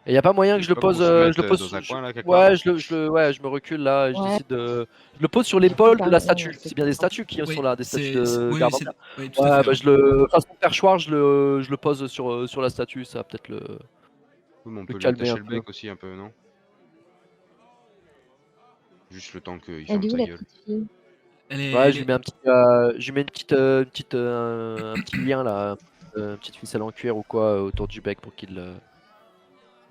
Et y a pas moyen que je le Pas pose, qu'on se mette, je le pose dans un coin là quelque ouais, part. je me recule là, et je Ouais. décide de... Je le pose sur l'épaule de la Pas statue, vraiment, c'est bien des statues qui Oui, sont là, des statues c'est- de oui, garde. c'est- oui, tout à Ouais, fait, bah ouais. je le... façon perchoir, je le pose sur la statue, ça va peut-être le Oui, mais on le peut lui calmer attacher un le peu. bec aussi un peu, non? Juste le temps qu'il Elle ferme est où sa la gueule. petite fille? Elle est, Ouais, elle je lui est- mets un petit, un petit lien là, une petite ficelle en cuir ou quoi autour du bec pour qu'il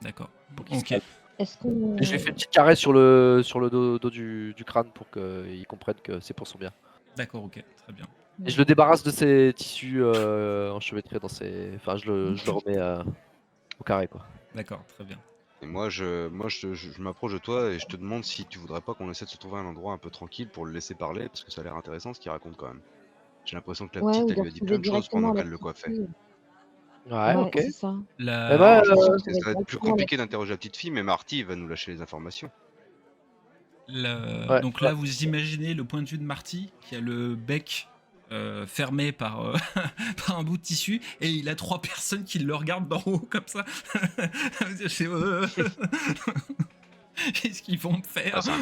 D'accord. se Ok, calme. Est-ce Et je lui fais qu'on une petite caresse sur le dos du crâne pour qu'il comprenne que c'est pour son bien. d'accord, ok, très bien. Et je le débarrasse de ses tissus enchevêtrés dans ses... Enfin, je le remets au carré quoi. D'accord, très bien. Et moi, je m'approche de toi et je te demande si tu voudrais pas qu'on essaie de se trouver un endroit un peu tranquille pour le laisser parler, parce que ça a l'air intéressant ce qu'il raconte quand même. J'ai l'impression que la Ouais, petite, ou elle lui a dit retrouver plein de choses directement pendant la qu'elle le petite coiffait. fille. Ouais, Ouais, ok. c'est ça. Eh La... ben, Je pense que retrouver ça va être plus directement la compliqué petite d'interroger la petite fille, mais Marty va nous lâcher les informations. Ouais, Donc ouais. là, vous imaginez le point de vue de Marty, qui a le bec fermé par, par un bout de tissu, et il a 3 personnes qui le regardent d'en haut comme ça. C'est, qu'est-ce qu'ils vont me faire? Ah,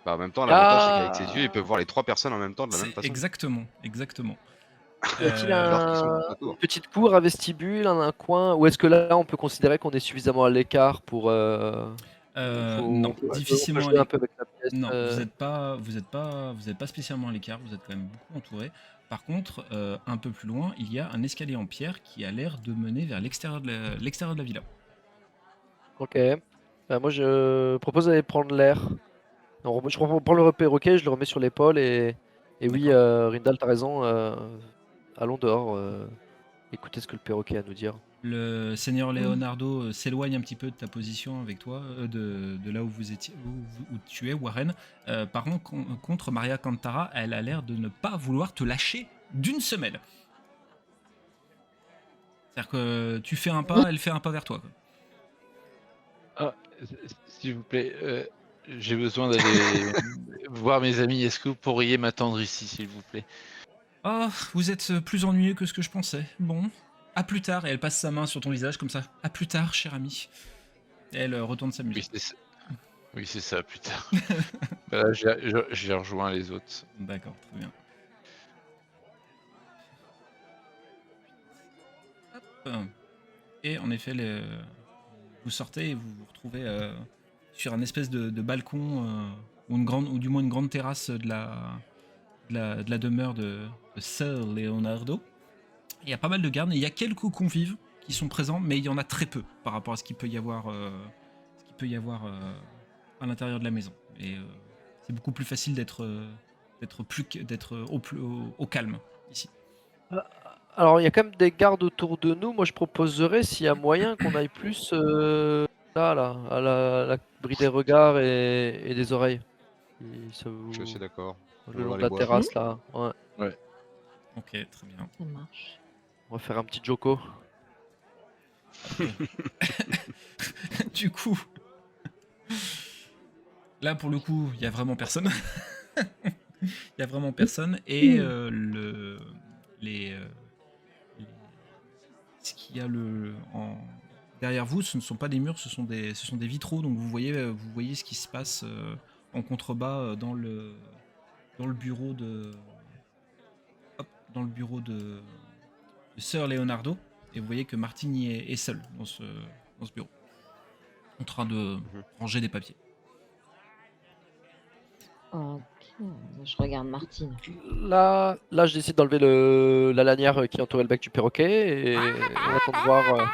Bah, en même temps, l'avantage c'est qu'avec ses Ah, yeux, il peut voir les 3 personnes en même temps de la même C'est façon. exactement. y a-t-il Alors qu'ils sont tout une autour. petite cour, un vestibule, un coin, ou est-ce que là on peut considérer qu'on est suffisamment à l'écart pour... Non, on peut difficilement jouer un aller. peu avec la pièce. Non, vous êtes pas spécialement à l'écart, vous êtes quand même beaucoup entouré. Par contre, un peu plus loin, il y a un escalier en pierre qui a l'air de mener vers l'extérieur de la villa. Ok. Moi je propose d'aller prendre l'air. Je prends le perroquet, je le remets sur l'épaule et oui, D'accord. Rindal, t'as raison. Allons dehors, écoutez ce que le perroquet a à nous dire. Le seigneur Leonardo s'éloigne un petit peu de ta position avec toi, de là où vous étiez, où tu es, Warren. Par contre, Maria Cantara, elle a l'air de ne pas vouloir te lâcher d'une semelle. C'est-à-dire que tu fais un pas, elle fait un pas vers toi, quoi. Ah, s'il vous plaît, j'ai besoin d'aller voir mes amis. Est-ce que vous pourriez m'attendre ici, s'il vous plaît? Oh, vous êtes plus ennuyeux que ce que je pensais. Bon, à plus tard. Et elle passe sa main sur ton visage comme ça. À plus tard, cher ami. Et elle retourne s'amuser. Oui, c'est ça, plus tard. Bah là, j'ai rejoint les autres. D'accord, très bien. Hop. Et en effet, vous sortez et vous vous retrouvez sur un espèce de balcon ou du moins une grande terrasse de la demeure de Sir Leonardo. Il y a pas mal de gardes et il y a quelques convives qui sont présents, mais il y en a très peu par rapport à ce qu'il peut y avoir, à l'intérieur de la maison. Et c'est beaucoup plus facile d'être au calme ici. Alors, il y a quand même des gardes autour de nous. Moi, je proposerais, s'il y a moyen, qu'on aille plus là, à l'abri des regards et des oreilles. Si ça Je suis assez vous... d'accord. Le On va long de les la voir. terrasse, là. Ouais. Ok, très bien. Ça marche. On va faire un petit Joko. Du coup, là pour le coup, il y a vraiment personne. Il y a vraiment personne et qu'il y a derrière vous, ce ne sont pas des murs, ce sont des vitraux, donc vous voyez ce qui se passe en contrebas dans le bureau de de Sir Leonardo, et vous voyez que Martine y est seule dans ce bureau, en train de ranger des papiers. Ok, je regarde Martine. Là, je décide d'enlever la lanière qui entourait le bec du perroquet et on attend de voir.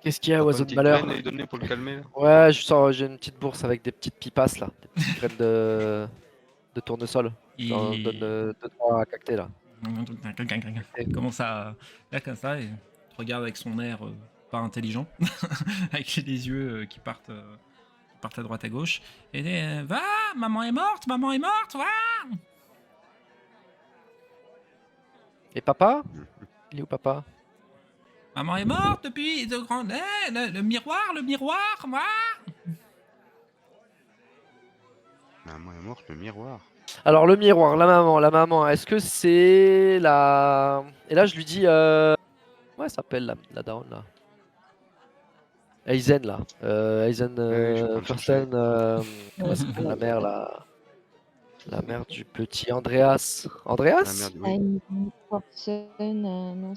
Qu'est-ce qu'il y a, T'as pas oiseau une de petite malheur? graine à lui donner pour le calmer là? Ouais, j'ai une petite bourse avec des petites pipasses là, des petites graines de tournesol. J'en donne 2-3 à cacter là. Il commence à faire comme ça et te regarde avec son air pas intelligent, avec les yeux qui partent à droite à gauche, et dit va, maman est morte, va. Et papa? Il est où papa? Maman est morte depuis de grandes. Le miroir, va. Maman est morte, le miroir. Alors le miroir, la maman, est-ce que c'est la... Et là je lui dis... Comment elle s'appelle la daronne là? Aizen là. Aizen Oui, je suis en train de Fursten, comment elle s'appelle la mère là? La mère du petit Andreas. La Andreas? merde, oui. Forsen, non,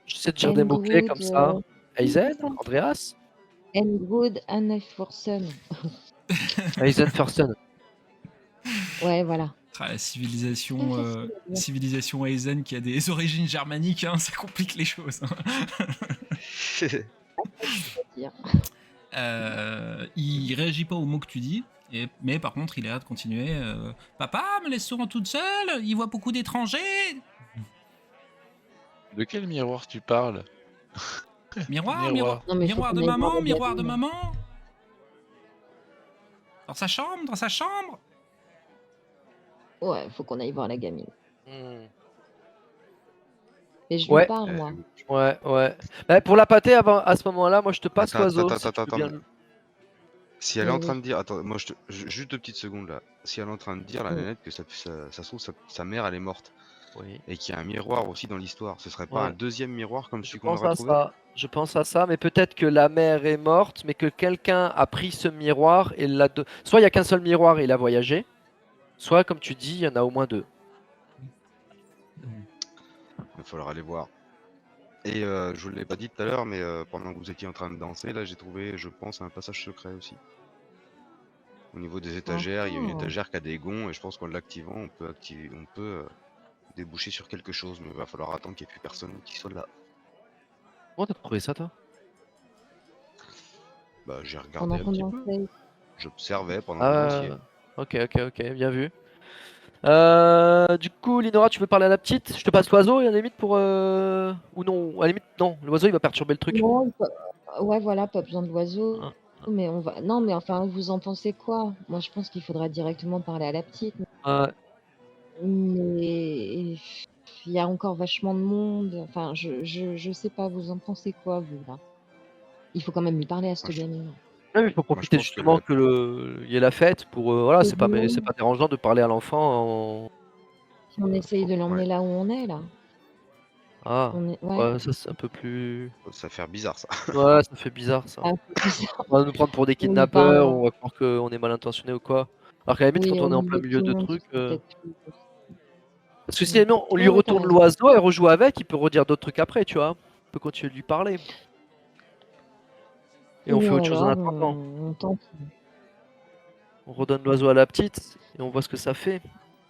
J'essaie de dire des mots-clés comme ça. Aizen? c'est ça. Andreas? Engrood Anne Forsen. Aizen Fursten. Ouais, voilà. Ah, la Pas civilisation, facile à dire. civilisation Aizen qui a des origines germaniques, hein, ça complique les choses. Dire. Il réagit pas aux mots que tu dis, mais par contre il a l'air de continuer. Papa, me laisse souvent toute seule, il voit beaucoup d'étrangers. De quel miroir tu parles? Miroir. Non, mais faut Miroir de qu'on aille voir maman, la miroir de gamine. maman. Dans sa chambre. Ouais, faut qu'on aille voir la gamine. Hmm. Mais je Ouais. lui parle, moi. Ouais. Bah, pour la pâter avant, à ce moment-là, moi je te passe Attends, l'oiseau. attends, si tu veux attends, bien mais- le- Si elle est en Oui. train de dire, attends, moi juste 2 petites secondes là. Si elle est en train de dire la Mm. nénette que ça se trouve sa mère elle est morte Oui. et qu'il y a un miroir aussi dans l'histoire, ce serait pas Ouais. un deuxième miroir comme Je celui qu'on pense aurait à trouvé? ça. Je pense à ça, mais peut-être que la mère est morte, mais que quelqu'un a pris ce miroir et l'a. Soit il y a qu'un seul miroir et il a voyagé, soit comme tu dis, il y en a au moins 2. Il va falloir aller voir. Et je vous l'ai pas dit tout à l'heure, mais pendant que vous étiez en train de danser, là j'ai trouvé, je pense, un passage secret aussi. Au niveau des étagères, il y a une Oh. étagère qui a des gonds et je pense qu'en l'activant, on peut déboucher sur quelque chose, mais il va falloir attendre qu'il n'y ait plus personne qui soit là. Comment t'as trouvé ça, toi? Bah j'ai regardé Pendant un qu'on petit peu, dansait. j'observais pendant que vous Ah, dansiez. ok, bien vu. Du coup, Linora, tu veux parler à la petite? Je te passe l'oiseau, à la limite, pour... Ou non, à la limite, non, l'oiseau, il va perturber le truc. Non, ouais, voilà, pas besoin de l'oiseau. Ah. Mais on va. Non, mais enfin, vous en pensez quoi? Moi, je pense qu'il faudra directement parler à la petite. Ouais. Mais il y a encore vachement de monde. Enfin, je sais pas, vous en pensez quoi, vous, là? Il faut quand même lui parler à cette Moi, je- gamine. Ouais, mais il faut profiter pense que justement le- que il y ait la fête pour... voilà, Et c'est pas oui. dérangeant de parler à l'enfant en... Si on essaye de l'emmener Ouais. là où on est, là. Ah, Ouais. ouais, ça c'est un peu plus... Ça fait bizarre ça. Ouais, ça fait bizarre, ça. Ah, c'est bizarre. On va nous prendre pour des On lui kidnappeurs, parle. on va croire qu'on est mal intentionné ou quoi. Alors qu'à la limite, Oui, quand on est au en plein milieu de tout le monde, trucs... c'est peut-être plus- Parce que si Ouais. on lui Ouais, ouais, t'as retourne raison. l'oiseau et rejoue avec, il peut redire d'autres trucs après, tu vois. On peut continuer de lui parler. Et on Ou fait autre chose en alors, attendant. on tente. On redonne l'oiseau à la petite et on voit ce que ça fait.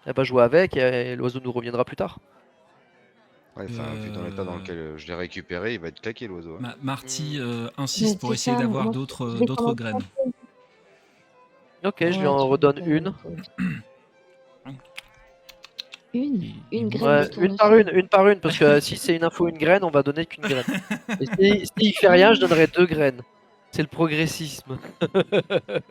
Elle va jouer avec et l'oiseau nous reviendra plus tard. Ouais, enfin, vu dans l'état dans lequel je l'ai récupéré, il va être claqué l'oiseau. Hein. Marty insiste Mais pour c'est essayer ça, d'avoir moi, d'autres je vais d'autres commencer graines. Ok, je lui Ouais, en tu redonne peux- une. Une Il graine Ouais, de une tournesol. par une, parce que si c'est une info une graine, on va donner qu'une graine. Et s'il fait rien, je donnerai 2 graines. C'est le progressisme.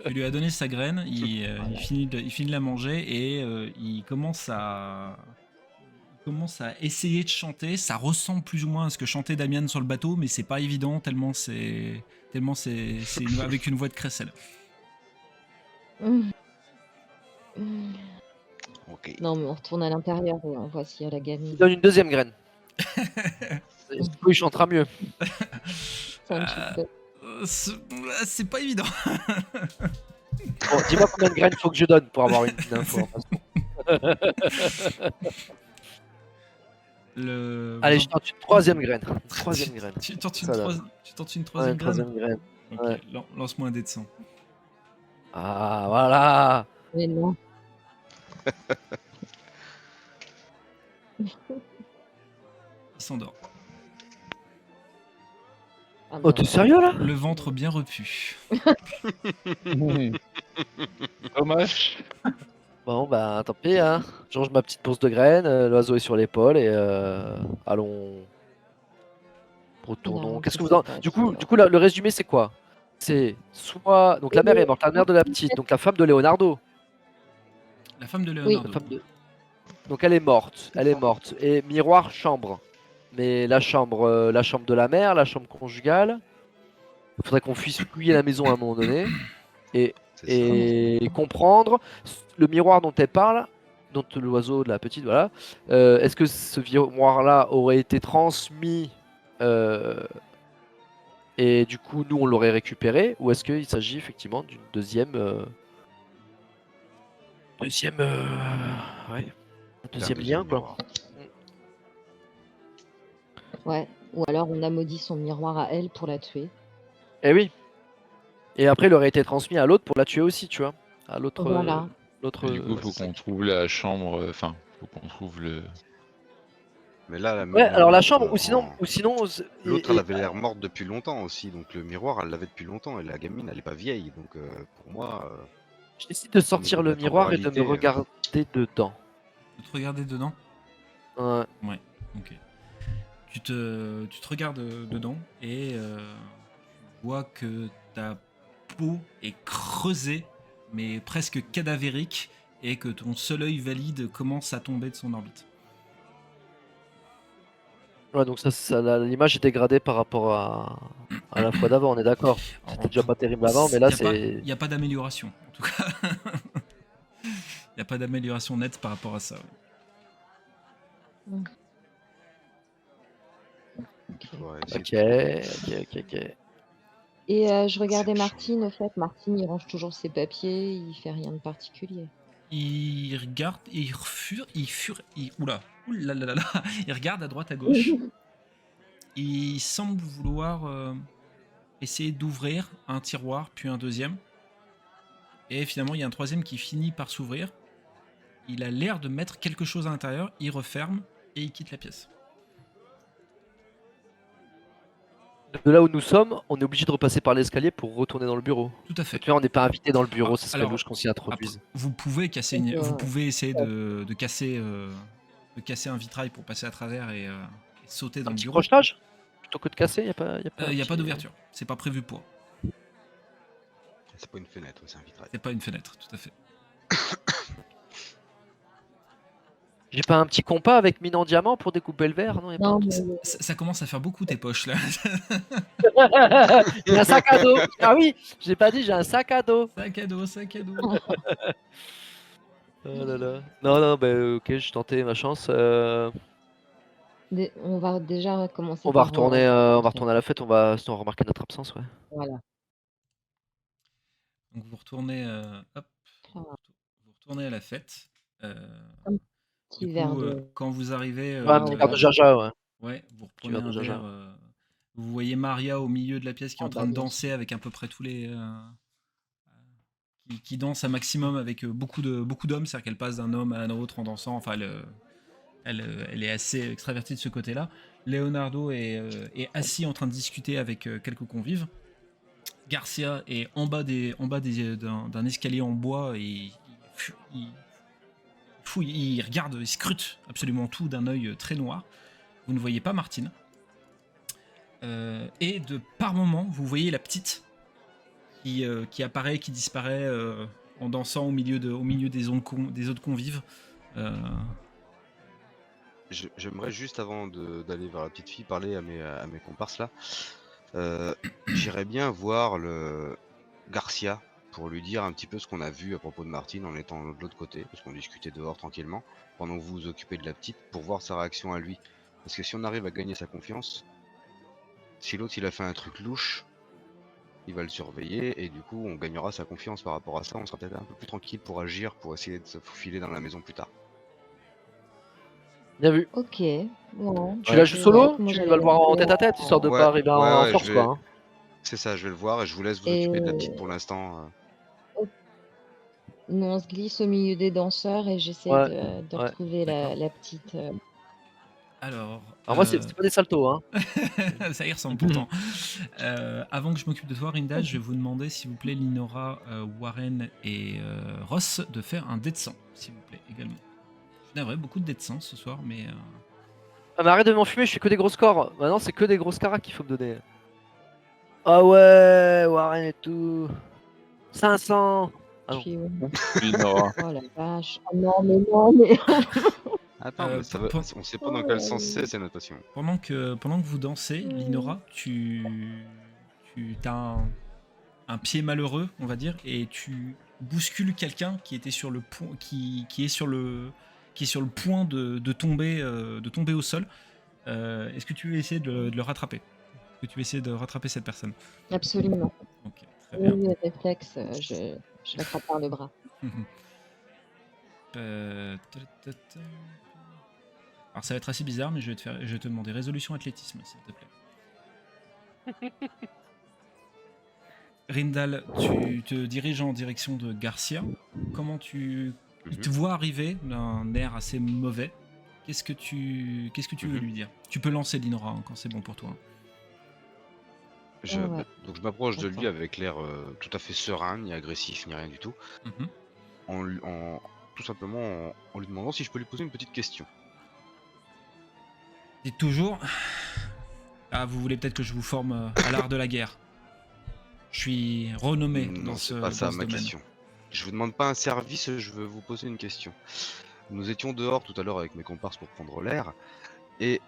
Tu lui as donné sa graine, il finit de la manger et il commence à essayer de chanter. Ça ressemble plus ou moins à ce que chantait Damian sur le bateau, mais c'est pas évident tellement c'est avec une voix de crécelle. Mmh. Ok. Non, mais on retourne à l'intérieur et on voit s'il y a la Je gamine. donne une deuxième graine. Du coup, il chantera mieux. C'est un petit peu. C'est pas évident. Bon, dis-moi combien de graines il faut que je donne pour avoir une information. Allez, je tente une troisième graine. Troisième graine. Tu tentes Ça, là. une Ouais, troisième une graine. troisième graine. Ok, Ouais. lance-moi un dé de 100. Ah, voilà. Mais non. Il s'endort. Ah Oh, bah, t'es sérieux là? Le ventre bien repu. Dommage. Bon, bah, tant pis, hein. Je range ma petite bourse de graines, l'oiseau est sur l'épaule et allons. Retournons. non, Qu'est-ce que ça vous en... s'est Du passé. coup, le résumé, c'est quoi? C'est soit. Donc, la mère est morte, la mère de la petite, donc la femme de Leonardo. La femme de Oui. Leonardo. La femme de- Donc, elle est morte. Elle est morte. Et miroir, chambre. Mais la chambre de la mère, la chambre conjugale. Il faudrait qu'on puisse fouiller la maison à un moment donné. C'est ça. Et comprendre le miroir dont elle parle, dont l'oiseau de la petite, voilà. Est-ce que ce miroir-là aurait été transmis et du coup nous on l'aurait récupéré, ou est-ce qu'il s'agit effectivement d'une deuxième, ouais, un deuxième lien quoi. miroir. Ouais. Ou alors on a maudit son miroir à elle pour la tuer. Eh oui. Et après il aurait été transmis à l'autre pour la tuer aussi, tu vois, à l'autre. Voilà. L'autre. Du coup, faut qu'on trouve la chambre. Enfin, faut qu'on trouve le. Mais là, Ouais, alors la chambre, ou en- sinon. L'autre, elle avait l'air morte depuis longtemps aussi, donc le miroir, elle l'avait depuis longtemps, et la gamine, elle est pas vieille, donc pour moi, Je décide de sortir niveau le de la miroir et de me temporalité, regarder dedans. Tu te regarder dedans. Ouais. Ouais, ok. Tu te regardes dedans et tu vois que ta peau est creusée, mais presque cadavérique, et que ton seul œil valide commence à tomber de son orbite. Ouais, donc l'image est dégradée par rapport à la fois d'avant, on est d'accord. C'était déjà pas terrible avant, mais là c'est. Il n'y a pas d'amélioration, en tout cas. Il n'y a pas d'amélioration nette par rapport à ça. Ouais. faudrait essayer Ok. Et je regardais C'est Martine, au fait. Martine, il range toujours ses papiers, il fait rien de particulier. Il regarde, il regarde à droite, à gauche. Il semble vouloir essayer d'ouvrir un tiroir, puis un deuxième. Et finalement, il y a un troisième qui finit par s'ouvrir. Il a l'air de mettre quelque chose à l'intérieur, il referme et il quitte la pièce. De là où nous sommes, on est obligé de repasser par l'escalier pour retourner dans le bureau. Tout à fait. Tu vois, on n'est pas invité dans le bureau, Ah, ça serait alors, louche qu'on s'y introduise. Après, vous pouvez casser vous pouvez essayer de casser un vitrail pour passer à travers et sauter dans Un le petit bureau. crochetage plutôt que de casser, il n'y a pas. Il n'y a pas d'ouverture, c'est pas prévu pour. C'est pas une fenêtre, c'est un vitrail. C'est pas une fenêtre, tout à fait. J'ai pas un petit compas avec mine en diamant pour découper le verre, non, y a Non, pas... mais Ça commence à faire beaucoup tes poches là. J'ai un sac à dos. Ah oui, j'ai pas dit, j'ai un sac à dos. Sac à dos, sac à dos. Oh là là. Non, bah ok, j'ai tenté ma chance. on va déjà commencer On va par, retourner, on va retourner à la fête, on va sinon remarquer notre absence, ouais. Voilà. Donc vous retournez, hop, Ça va. vous retournez à la fête. Petit Du verre coup, de... quand vous arrivez, Ouais, un petit verre de jaja, ouais. ouais, vous Petit reprenez verre de un jaja. verre. Vous voyez Maria au milieu de la pièce qui est en Ah, train bah, de bien danser avec à peu près tous les. Qui danse un maximum avec beaucoup d'hommes, c'est-à-dire qu'elle passe d'un homme à un autre en dansant. Enfin, elle est assez extravertie de ce côté-là. Leonardo est assis en train de discuter avec quelques convives. Garcia est en bas d'un escalier en bois et il fouille, il regarde, il scrute absolument tout d'un œil très noir. Vous ne voyez pas Martine. Et par moment, vous voyez la petite qui apparaît, qui disparaît en dansant au milieu des autres convives. J'aimerais juste avant d'aller vers la petite fille parler à mes comparses là. J'irais bien voir le Garcia pour lui dire un petit peu ce qu'on a vu à propos de Martine en étant de l'autre côté, parce qu'on discutait dehors tranquillement, pendant que vous vous occupez de la petite, pour voir sa réaction à lui. Parce que si on arrive à gagner sa confiance, si l'autre il a fait un truc louche, il va le surveiller et du coup on gagnera sa confiance par rapport à ça. On sera peut-être un peu plus tranquille pour agir, pour essayer de se faufiler dans la maison plus tard. Bien vu. Ok, bon. Tu la joues Ouais, solo? moi Tu j'avais vas le voir en pensé tête à tête, histoire de Ouais, pas arriver en ouais, force, quoi. Hein. c'est ça, je vais le voir et je vous laisse vous Et occuper de la petite pour l'instant. nous on se glisse au milieu des danseurs et j'essaie Ouais, de ouais. retrouver D'accord. la petite. Alors, Alors moi, c'est pas des saltos, hein. ça y ressemble pourtant. Avant que je m'occupe de toi, Rinda, je vais vous demander, s'il vous plaît, Linora, Warren et Ross, de faire un dé de 100, s'il vous plaît, également. Je suis navré, beaucoup de dés de 100 ce soir, mais... Ah, mais arrête de m'enfumer, je fais que des gros scores. Maintenant, c'est que des grosses caracs qu'il faut me donner. Ah ouais, Warren et tout. 500. Ah Je non. suis où Linora. Oh la vache. Oh non, mais non, mais. Attends, mais ça va, on sait pas dans quel sens c'est notre passion. pendant que vous dansez, Linora, tu as un pied malheureux, on va dire, et tu bouscules quelqu'un qui était sur le point, qui est sur le point de tomber au sol. Est-ce que tu veux essayer de le rattraper? Est-ce que tu veux essayer de rattraper cette personne? Absolument. Ok, très bien. Oui, réflexe, je l'attrape par le bras. Alors ça va être assez bizarre, mais je vais te demander résolution athlétisme, s'il te plaît. Rindal, tu te diriges en direction de Garcia. Comment il te voit arriver d'un air assez mauvais. Qu'est-ce que tu veux lui dire? Tu peux lancer Linora hein, quand c'est bon pour toi. Ouais. Donc je m'approche de lui Attends. avec l'air tout à fait serein, ni agressif, ni rien du tout. Mhm. Tout simplement en lui demandant si je peux lui poser une petite question. Dites toujours. Ah, vous voulez peut-être que je vous forme à l'art de la guerre. Je suis renommé Non, dans c'est ce, pas ça dans ce ma domaine. question. Je vous demande pas un service, je veux vous poser une question. Nous étions dehors tout à l'heure avec mes comparses pour prendre l'air, et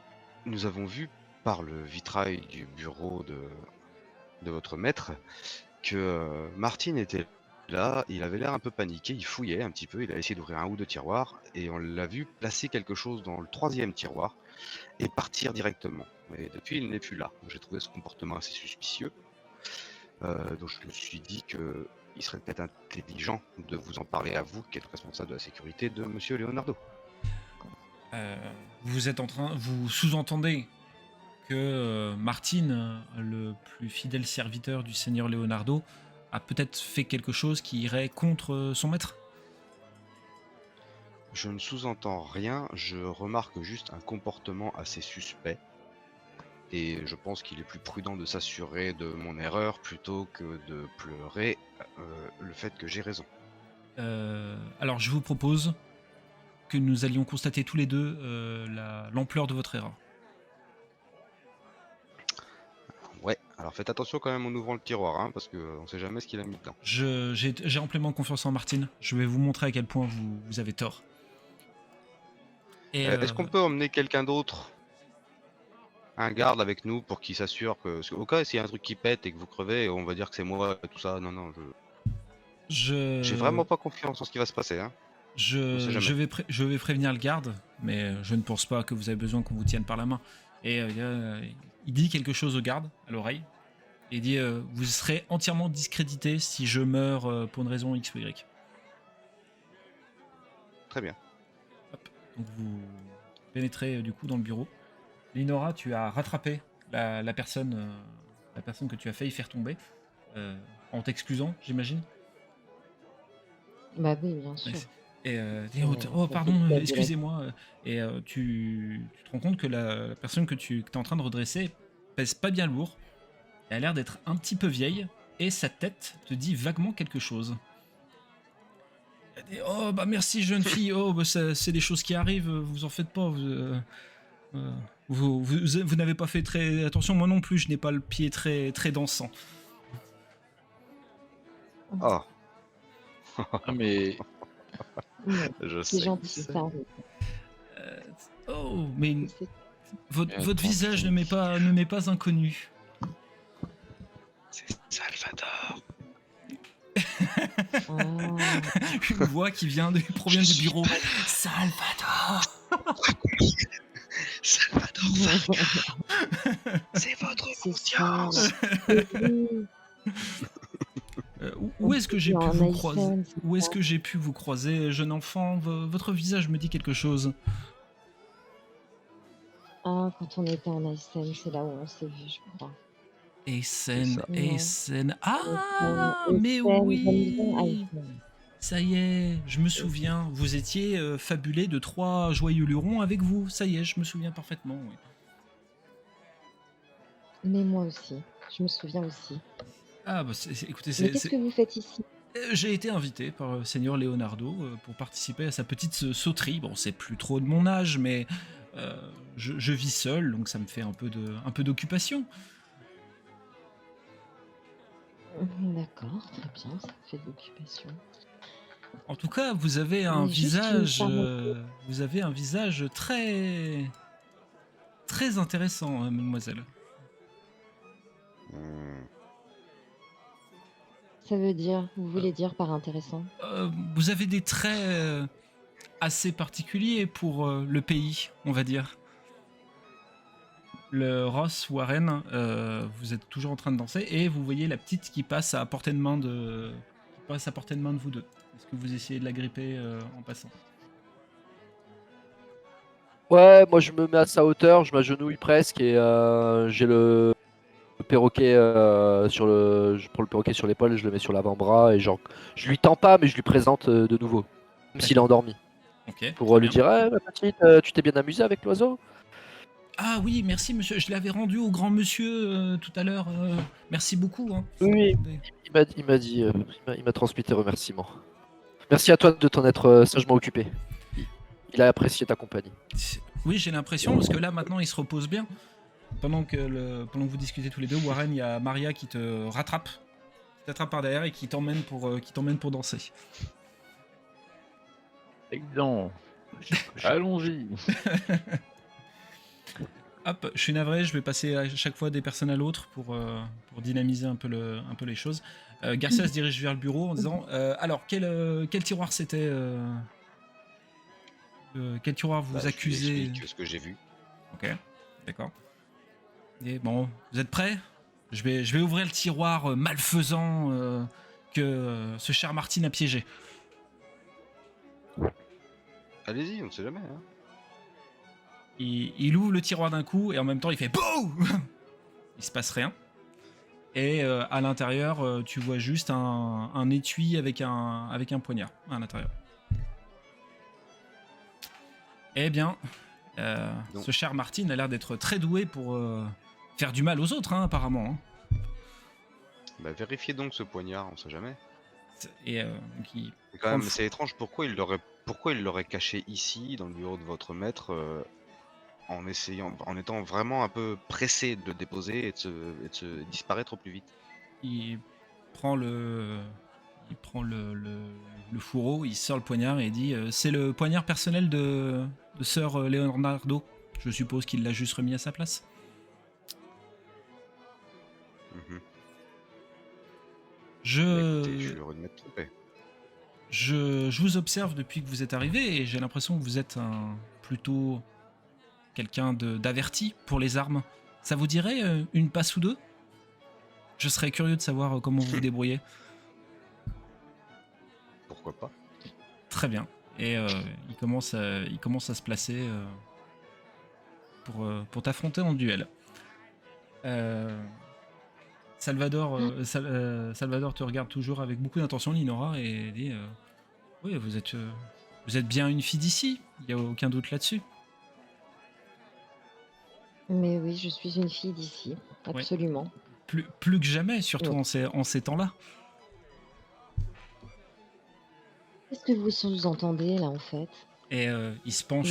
nous avons vu par le vitrail du bureau de votre maître que Martin était là, il avait l'air un peu paniqué, il fouillait un petit peu, il a essayé d'ouvrir un ou deux tiroirs, et on l'a vu placer quelque chose dans le 3e tiroir et partir directement. Mais depuis, il n'est plus là. J'ai trouvé ce comportement assez suspicieux. Donc je me suis dit que il serait peut-être intelligent de vous en parler à vous, qui êtes responsable de la sécurité de Monsieur Leonardo. Vous sous-entendez que Martin, le plus fidèle serviteur du Seigneur Leonardo, a peut-être fait quelque chose qui irait contre son maître? Je ne sous-entends rien, je remarque juste un comportement assez suspect. Et je pense qu'il est plus prudent de s'assurer de mon erreur plutôt que de pleurer le fait que j'ai raison. Alors je vous propose que nous allions constater tous les deux l'ampleur de votre erreur. Ouais, alors faites attention quand même en ouvrant le tiroir, hein, parce qu'on sait jamais ce qu'il a mis dedans. J'ai amplement confiance en Martin. Je vais vous montrer à quel point vous avez tort. Et Est-ce qu'on peut emmener quelqu'un d'autre, un garde avec nous, pour qu'il s'assure que... Parce qu'au cas s'il y a un truc qui pète et que vous crevez, on va dire que c'est moi et tout ça. Non, j'ai vraiment pas confiance en ce qui va se passer. Hein. Je vais prévenir le garde, mais je ne pense pas que vous avez besoin qu'on vous tienne par la main. Et il dit quelque chose au garde, à l'oreille. Et il dit vous serez entièrement discrédité si je meurs pour une raison X ou Y. Très bien. Hop. Donc vous pénétrez du coup dans le bureau. Linora, tu as rattrapé la personne que tu as failli faire tomber, en t'excusant, j'imagine. Bah oui, bien sûr. Et oh pardon, excusez-moi. Et tu te rends compte que la personne que tu es en train de redresser pèse pas bien lourd. Elle a l'air d'être un petit peu vieille et sa tête te dit vaguement quelque chose. Elle dit, oh bah merci jeune fille, oh bah, c'est des choses qui arrivent, vous en faites pas. Vous n'avez pas fait très attention, moi non plus, je n'ai pas le pied très, très dansant. Oh. Ah, mais Je C'est sais. gentil, ça. Oh, mais C'est- votre visage ne m'est pas inconnu. C'est Salvador. Ah. Une voix qui provient du bureau. Salvador. Salvador Vargas, c'est votre C'est ça. conscience. C'est vrai. Où est-ce que j'ai En pu vous iPhone, croiser? c'est Où est-ce ça. que j'ai pu vous croiser, jeune enfant? Votre visage me dit quelque chose. Ah, quand on était en ASM, c'est là où on s'est vu, je crois. Essen, ça. Non. Essen. ASM, Ah, mais ASM, j'aime bien oui! ASM. Ça y est, je me souviens. Vous étiez fabulé de 3 joyeux lurons avec vous. Ça y est, je me souviens parfaitement. Oui. Mais moi aussi, je me souviens aussi. Ah, bah, écoutez, Mais qu'est-ce que vous faites ici? j'ai été invité par Seigneur Leonardo pour participer à sa petite sauterie. Bon, c'est plus trop de mon âge, mais je vis seul, donc ça me fait un peu d'occupation. D'accord, très bien, ça fait de l'occupation. En tout cas, vous avez un Mais juste une visage, parenthèse. vous avez un visage très très intéressant, mademoiselle. Hmm. Ça veut dire, vous voulez dire par intéressant? Vous avez des traits assez particuliers pour le pays, on va dire. Le Ross Warren, vous êtes toujours en train de danser et vous voyez la petite qui passe à portée de main de vous deux. Est-ce que vous essayez de la gripper en passant? Ouais, moi je me mets à sa hauteur, je m'agenouille presque et j'ai le perroquet je prends le perroquet sur l'épaule, je le mets sur l'avant-bras et genre je lui tends pas mais je lui présente de nouveau, même s'il est endormi, Ok, pour très lui bien. dire ma petite, tu t'es bien amusé avec l'oiseau? Ah oui, merci monsieur, je l'avais rendu au grand monsieur tout à l'heure. Merci beaucoup. Hein. Oui, Attendez. il m'a dit, il m'a transmis tes remerciements. Merci à toi de t'en être sagement occupé. Il a apprécié ta compagnie. Oui, j'ai l'impression, parce que là maintenant il se repose bien. Pendant que vous discutez tous les deux, Warren, il y a Maria qui te rattrape, qui t'attrape par derrière et qui t'emmène pour danser. Excellent. Allons-y. Hop, je suis navré, je vais passer à chaque fois des personnes à l'autre pour dynamiser un peu les choses. Garcia se dirige vers le bureau en disant alors, quel tiroir c'était quel tiroir vous Bah, je lui accusez? explique ce que j'ai vu. Ok, d'accord. Et bon, vous êtes prêts? Je vais ouvrir le tiroir malfaisant que ce cher Martin a piégé. Allez-y, on ne sait jamais. Hein. Il ouvre le tiroir d'un coup et en même temps il fait BOUM. Il se passe rien. Et à l'intérieur, tu vois juste un étui avec un poignard à l'intérieur. Eh bien, Donc. ce cher Martin a l'air d'être très doué pour faire du mal aux autres, hein, apparemment. Hein. Bah, vérifiez donc ce poignard, on sait jamais. Et donc il C'est prend quand le même, c'est étrange pourquoi il l'aurait caché ici, dans le bureau de votre maître, en étant vraiment un peu pressé de le déposer et de se disparaître au plus vite. il prend le fourreau, il sort le poignard et il dit c'est le poignard personnel de sœur Leonardo. Je suppose qu'il l'a juste remis à sa place. Mhm. Je... Bah, écoutez, je suis heureux de m'être trompé. Je vous observe depuis que vous êtes arrivé et j'ai l'impression que vous êtes plutôt quelqu'un d'averti pour les armes. Ça vous dirait une passe ou deux? Je serais curieux de savoir comment vous vous débrouillez. Pourquoi pas? Très bien. Et il commence à se placer pour t'affronter en duel. Salvador te regarde toujours avec beaucoup d'intention, Linora, et dit oui, vous êtes bien une fille d'ici, il n'y a aucun doute là-dessus. Mais oui, je suis une fille d'ici, absolument. Plus que jamais, surtout Oui. en ces temps-là. Qu'est-ce que vous sous-entendez là en fait? Et il se penche,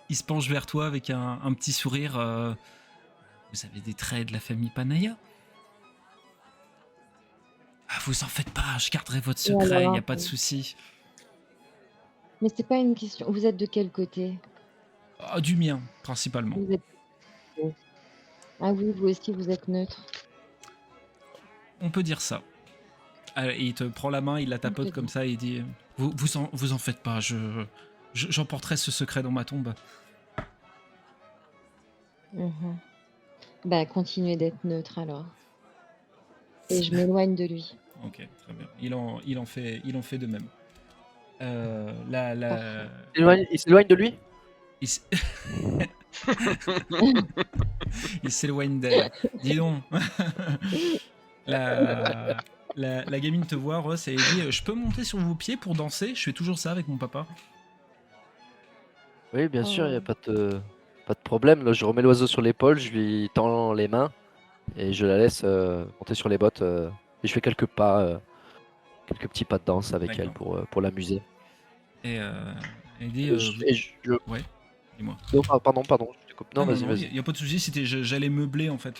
il se penche vers toi avec un petit sourire. Vous avez des traits de la famille Panaya? Ah, vous en faites pas, je garderai votre secret, il n'y a pas de souci. Mais c'est pas une question. Vous êtes de quel côté? Ah, du mien, principalement. Vous êtes... Ah oui, vous aussi, vous êtes neutre. On peut dire ça. Allez, il te prend la main, il la tapote comme ça et il dit vous en faites pas, j'emporterai ce secret dans ma tombe. Mhm. Bah, continuez d'être neutre alors. Et je m'éloigne de lui. Ok, très bien. Il en fait de même. La, Parfait. Il s'éloigne de lui? il s- il s'éloigne d'elle. Dis donc. La, la gamine te voit, Ross, et elle dit je peux monter sur vos pieds pour danser? Je fais toujours ça avec mon papa. Oui, bien sûr, il n'y a Oh. pas de problème. Là, je remets l'oiseau sur l'épaule, je lui tends les mains et je la laisse monter sur les bottes. Et je fais quelques pas, quelques petits pas de danse avec elle D'accord. pour l'amuser. Et elle dit Et ouais, dis-moi. Non, pardon, je te coupe. Non, Non, non, vas-y, non, il vas-y. n'y a pas de souci. J'allais meubler en fait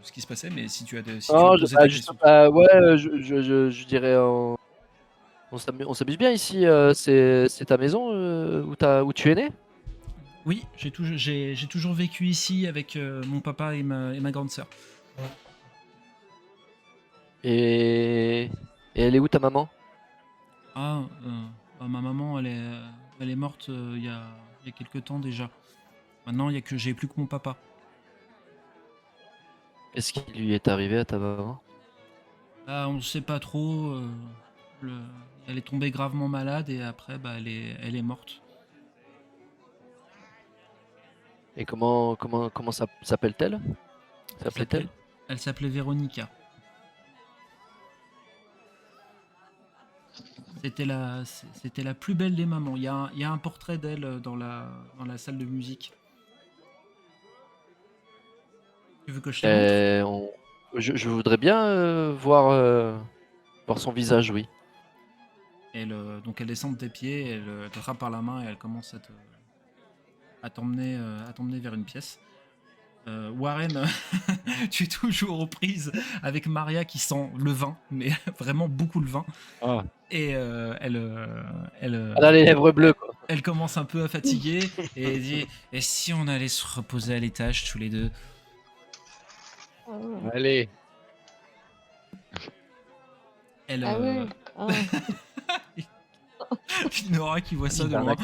ce qui se passait, mais si tu as, si tu veux Non, poser ta question. ouais, je dirais, on s'amuse bien ici. C'est ta maison où tu es né? Oui, j'ai toujours vécu ici avec mon papa et ma grande sœur. Et... et elle est où ta maman? Ah, bah, ma maman, elle est morte il y a quelques temps déjà. Maintenant, j'ai plus que mon papa. Qu'est-ce qui lui est arrivé à ta maman? Ah, on ne sait pas trop. Le- Elle est tombée gravement malade et après, bah, elle est morte. Et comment s'appelle-t-elle? Elle S'appelait-elle? s'appelait, elle s'appelait Véronica. C'était la plus belle des mamans. Il y a un portrait d'elle dans la salle de musique. Tu veux que je te le montre? Euh, on- je voudrais bien voir son visage, oui. Donc elle descend de tes pieds, elle te frappe par la main et elle commence à t'emmener vers une pièce. Warren, tu es toujours aux prises avec Maria qui sent le vin, mais vraiment beaucoup le vin. Ah. Et elle, Elle a les lèvres bleues, quoi. elle commence un peu à fatiguer et elle dit et si on allait se reposer à l'étage tous les deux? Ah ouais. Allez. Elle, Ah ouais. Ah. Nora qui voit ça de loin.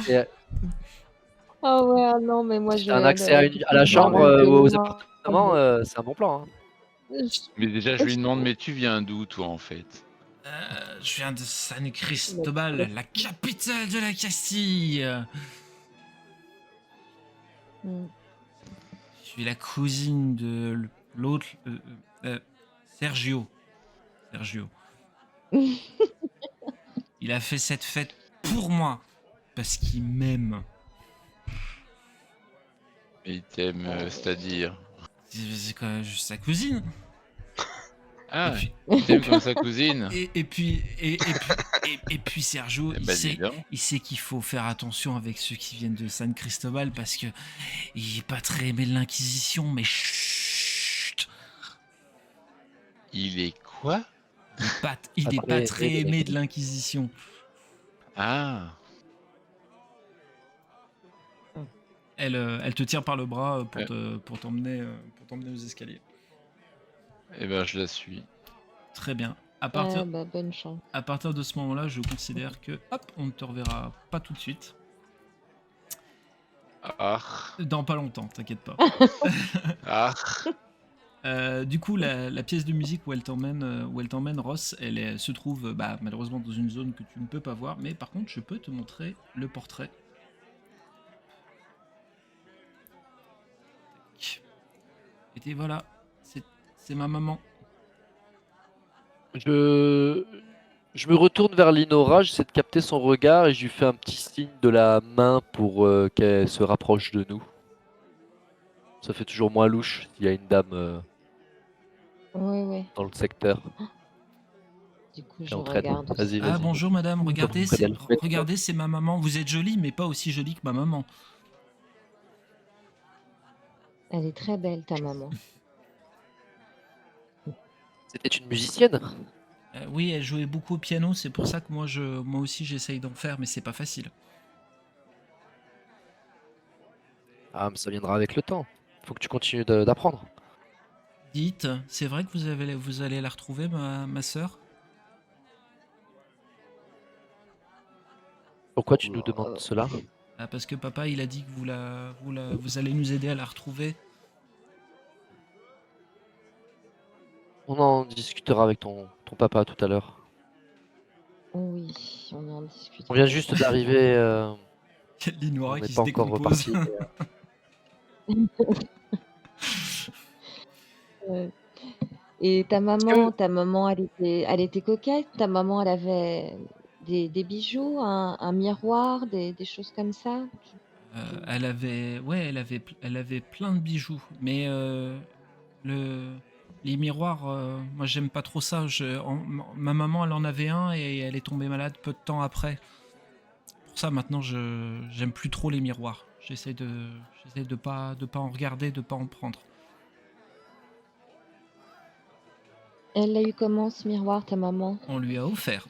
Ah ouais, ah non, mais moi Si t'as un accès à du à coup, la je me chambre rappelle ou aux tellement appartements, de- c'est un bon plan, hein. Mais déjà, je lui demande, mais tu viens d'où, toi, en fait? Je viens de San Cristobal, la capitale de la Castille. Mm. Je suis la cousine de l'autre, Sergio. Sergio. Il a fait cette fête pour moi parce qu'il m'aime. Et il t'aime, c'est-à-dire. C'est quand même juste sa cousine. Ah, Et puis, il t'aime comme sa cousine? et puis Sergio, Eh ben, dis donc. il sait qu'il faut faire attention avec ceux qui viennent de San Cristobal parce que il est pas très aimé de l'Inquisition, mais chut, Il est quoi? il est pas très Aimé de aimé de l'Inquisition. l'Inquisition. Ah, Elle te tire par le bras Ouais. pour t'emmener aux escaliers. eh ben, je la suis. Très bien. Ah bah, bonne chance. À partir de ce moment-là, je considère que hop, on ne te reverra pas tout de suite. Ah, Dans pas longtemps, t'inquiète pas. ah. Du coup, la pièce de musique où elle t'emmène, Ross, se trouve malheureusement dans une zone que tu ne peux pas voir, mais par contre, je peux te montrer le portrait. Et voilà, c'est ma maman. Je me retourne vers Linora, j'essaie de capter son regard et je lui fais un petit signe de la main pour qu'elle se rapproche de nous. Ça fait toujours moins louche s'il y a une dame Ouais. dans le secteur. Du coup, qui je entraîne. regarde. Vas-y, Ah vas-y. bonjour madame, regardez, Près d'elle. regardez, c'est ma maman. Vous êtes jolie, mais pas aussi jolie que ma maman. Elle est très belle, ta maman. C'était une musicienne? Oui, elle jouait beaucoup au piano, c'est pour ça que moi aussi j'essaye d'en faire, mais c'est pas facile. Ah, mais ça viendra avec le temps. Faut que tu continues d'apprendre. Dites, c'est vrai que vous allez la retrouver, ma sœur? Pourquoi tu nous demandes cela? Ah, parce que papa, il a dit que vous allez nous aider à la retrouver. On en discutera avec ton papa tout à l'heure. Oui, on en discute. On vient juste d'arriver. Il y a Linora On n'est qui se pas encore décompose. reparti. Euh, Et ta maman, elle était coquette. Ta maman, elle avait des bijoux, un miroir, des choses comme ça. Elle avait plein de bijoux, mais le, les miroirs, moi j'aime pas trop ça. Ma maman, elle en avait un et elle est tombée malade peu de temps après. Pour ça, maintenant, j'aime plus trop les miroirs. J'essaie de pas en regarder, de pas en prendre. Elle l'a eu comment, ce miroir, ta maman? On lui a offert.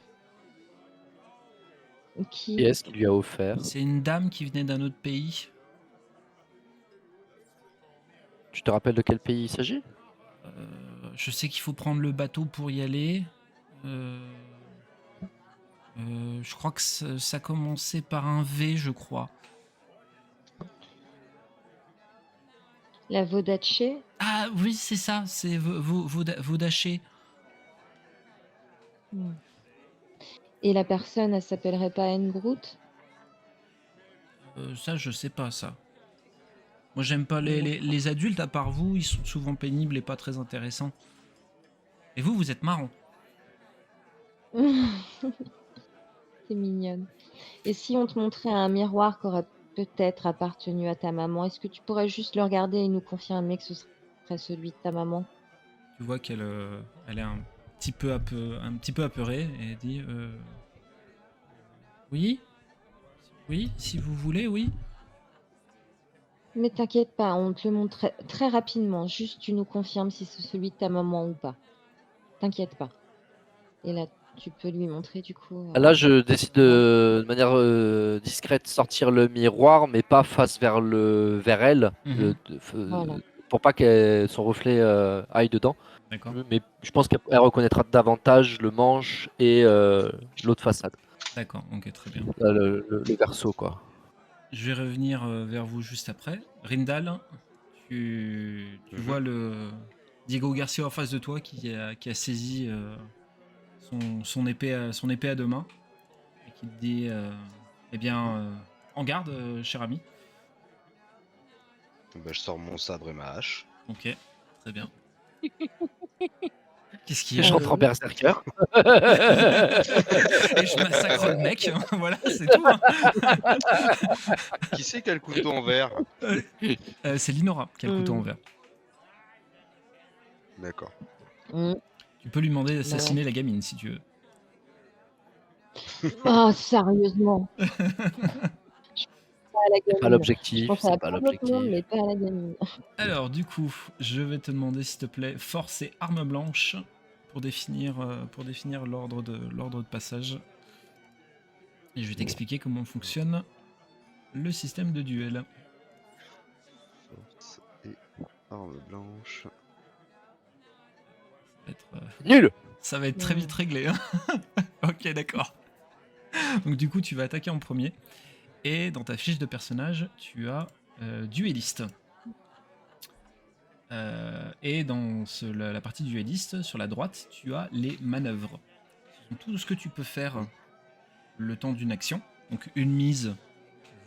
Qui? Qui est-ce qui lui a offert? C'est une dame qui venait d'un autre pays. Tu te rappelles de quel pays il s'agit? Je sais qu'il faut prendre le bateau pour y aller. Je crois que ça commençait par un V, je crois. La Vodache? Ah oui, c'est ça, c'est Vodaché. Et la personne, elle s'appellerait pas Engrout? Ça, je sais pas, ça. Moi, j'aime pas les adultes, à part vous, ils sont souvent pénibles et pas très intéressants. Et vous êtes marrant. C'est mignonne. Et si on te montrait un miroir qui aurait peut-être appartenu à ta maman, est-ce que tu pourrais juste le regarder et nous confirmer que ce serait celui de ta maman? Tu vois qu'elle elle est un petit peu apeurée et elle dit oui, oui, si vous voulez, oui. Mais t'inquiète pas, on te le montre très rapidement. Juste, tu nous confirmes si c'est celui de ta maman ou pas. T'inquiète pas. Et là, tu peux lui montrer du coup. Là, je décide de manière discrète sortir le miroir, mais pas face vers elle, Voilà. pour pas que son reflet aille dedans. D'accord. Mais je pense qu'elle reconnaîtra davantage le manche et l'autre façade, D'accord, ok, très bien. le verso, quoi. Je vais revenir vers vous juste après. Rindal, tu vois le Diego Garcia en face de toi qui a saisi son épée à deux mains et qui te dit eh bien, en garde, cher ami. Bah, je sors mon sabre et ma hache. Ok, très bien. Qu'est-ce qu'il y Je a rentre en berserker. Et je massacre le mec, voilà, c'est tout. Hein. Qui c'est qui a le couteau en verre? C'est Linora qui a le couteau en verre. D'accord. Tu peux lui demander d'assassiner la gamine si tu veux. Ah, sérieusement. C'est pas l'objectif, c'est pas l'objectif. Mais pas à la gamine. Alors, du coup, je vais te demander, s'il te plaît, force et arme blanche pour définir l'ordre de passage. Et je vais t'expliquer comment fonctionne le système de duel. Force et arme blanche. Nul. Ça va être très vite réglé. Hein. Ok, d'accord. Donc du coup, tu vas attaquer en premier. Et dans ta fiche de personnage, tu as dueliste. Et dans la partie dueliste, sur la droite, tu as les manœuvres. Donc, tout ce que tu peux faire le temps d'une action. Donc une mise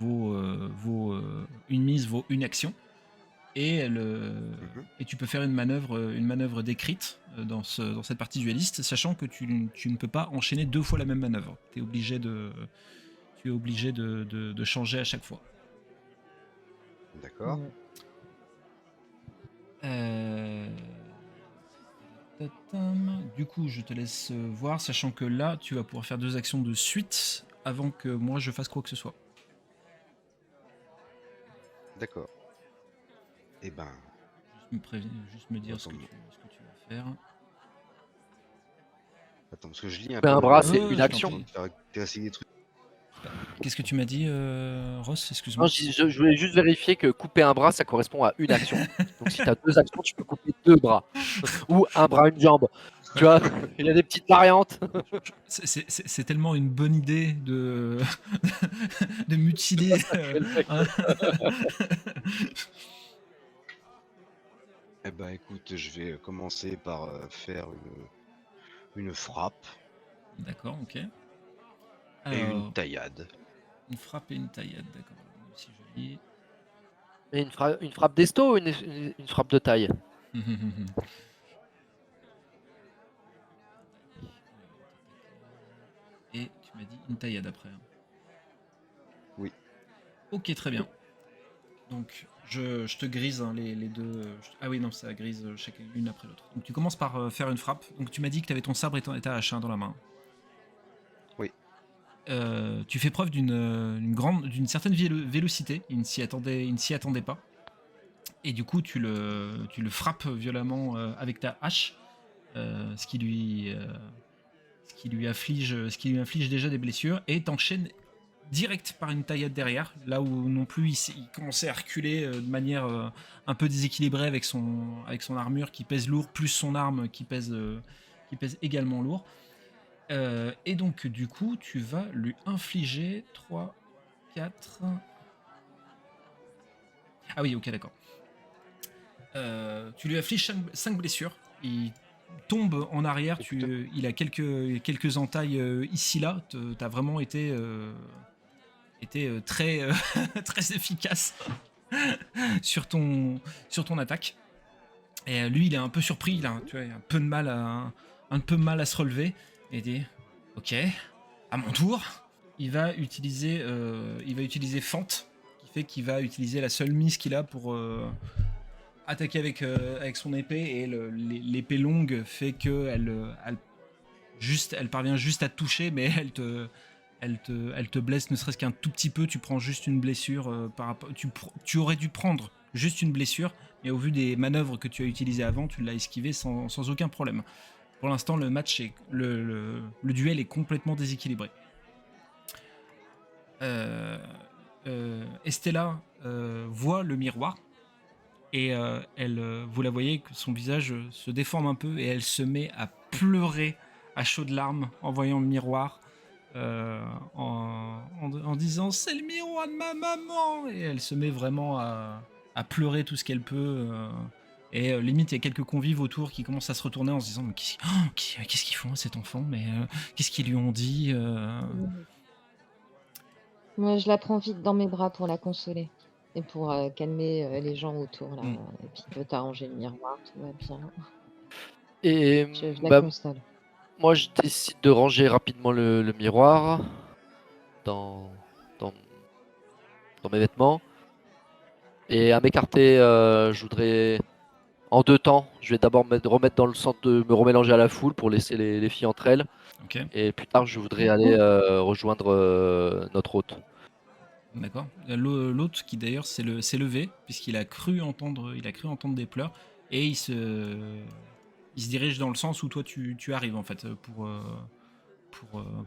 vaut une action. Et tu peux faire une manœuvre décrite dans cette partie dueliste, sachant que tu ne peux pas enchaîner deux fois la même manœuvre. Tu es obligé de changer à chaque fois. D'accord. Du coup, je te laisse voir, sachant que là, tu vas pouvoir faire deux actions de suite avant que moi je fasse quoi que ce soit. D'accord. Eh ben. Juste me dire ce que tu vas faire. Attends, parce que je lis un peu. Un bras, c'est une action. Des trucs. Qu'est-ce que tu m'as dit, Ross? Excuse-moi. Non, je voulais juste vérifier que couper un bras, ça correspond à une action. Donc si tu as deux actions, tu peux couper deux bras. Ou un bras, une jambe. Tu vois, il y a des petites variantes. C'est tellement une bonne idée de mutiler. Eh ben écoute, je vais commencer par faire une frappe D'accord, ok. et une Alors, taillade. une frappe et une taillade, d'accord. Même si je lis. Et une frappe d'esto ou une frappe de taille? Et tu m'as dit une taillade après. Hein. Oui. Ok, très bien. Donc, je te grise hein, les deux. Ah oui, non, ça grise chacune l'une après l'autre. Donc, tu commences par faire une frappe. Donc, tu m'as dit que tu avais ton sabre et ta hache hein, dans la main. Oui. Tu fais preuve d'une certaine vélocité. Il ne s'y attendait pas. Et du coup, tu le frappes violemment avec ta hache, ce qui lui inflige déjà des blessures. Et t'enchaînes direct par une taillade derrière, là où non plus il commençait à reculer de manière un peu déséquilibrée avec son armure qui pèse lourd, plus son arme qui pèse également lourd. Et donc du coup, tu vas lui infliger 3, 4... Ah oui, ok, d'accord. Tu lui infliges 5 blessures. Il tombe en arrière, il a quelques entailles ici-là. T'as vraiment été très, très efficace sur ton attaque. Et lui, il est un peu surpris, il a un peu de mal à se relever. Et il dit ok, à mon tour. Il va utiliser Fente, qui fait qu'il va utiliser la seule mise qu'il a pour attaquer avec son épée. Et l'épée longue fait que elle parvient juste à te toucher, mais elle te blesse ne serait-ce qu'un tout petit peu. Tu prends juste une blessure par rapport. Tu aurais dû prendre juste une blessure, mais au vu des manœuvres que tu as utilisées avant, tu l'as esquivé sans aucun problème. Pour l'instant, le duel est complètement déséquilibré. Estella voit le miroir et vous la voyez que son visage se déforme un peu et elle se met à pleurer à chaudes larmes en voyant le miroir. En disant c'est le miroir de ma maman, et elle se met vraiment à pleurer tout ce qu'elle peut et limite il y a quelques convives autour qui commencent à se retourner en se disant mais qu'est-ce qu'ils font à cet enfant, mais qu'est-ce qu'ils lui ont dit Moi, je la prends vite dans mes bras pour la consoler et pour calmer les gens autour là. Et puis peut t'arranger le miroir, tout va bien. Et Je la bah, console. moi, je décide de ranger rapidement le miroir dans, dans, dans mes vêtements. Et à m'écarter, je voudrais en deux temps. Je vais d'abord me remettre dans le centre, de me remélanger à la foule pour laisser les filles entre elles. Ok, Et plus tard, je voudrais aller rejoindre notre hôte. d'accord. L'autre qui d'ailleurs s'est levé puisqu'il a cru entendre des pleurs et il se dirige dans le sens où toi tu arrives en fait pour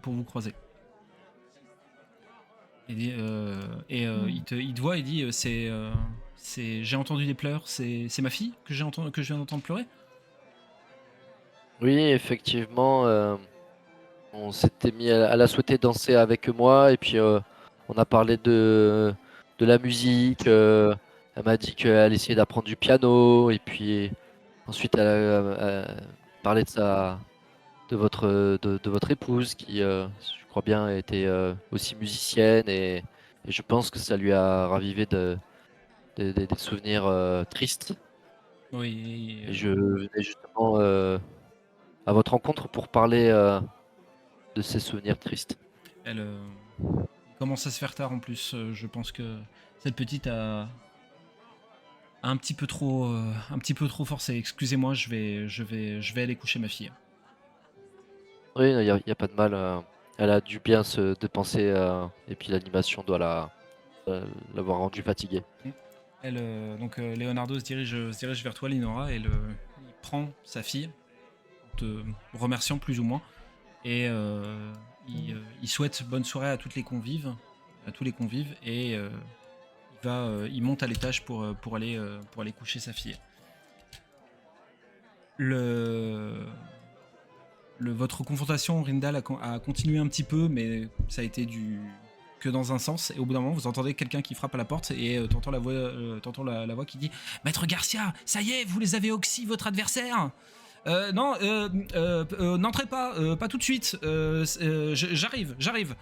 vous croiser. Il te voit et dit j'ai entendu des pleurs, c'est ma fille que je viens d'entendre pleurer. Oui, effectivement, on s'était mis à la souhaiter danser avec moi et puis on a parlé de la musique. Elle m'a dit qu'elle essayait d'apprendre du piano et puis ensuite elle a parlé de votre épouse qui, je crois bien, était aussi musicienne et je pense que ça lui a ravivé des souvenirs tristes. Oui. Et je venais justement à votre rencontre pour parler de ces souvenirs tristes. Elle commence à se faire tard en plus. Je pense que cette petite a un petit peu trop forcé. Excusez-moi, je vais aller coucher ma fille. Oui, il n'y a pas de mal. Elle a dû bien se dépenser et puis l'animation doit l'avoir rendue fatiguée. Donc Leonardo se dirige vers toi, Linora, et il prend sa fille, en te remerciant plus ou moins, et il souhaite bonne soirée à tous les convives, et il monte à l'étage pour aller coucher sa fille. Votre confrontation, Rindal, a continué un petit peu, mais ça a été que dans un sens, et au bout d'un moment, vous entendez quelqu'un qui frappe à la porte, et t'entends la voix qui dit « Maître Garcia, ça y est, vous les avez oxy, votre adversaire !» Non, n'entrez pas, pas tout de suite, j'arrive.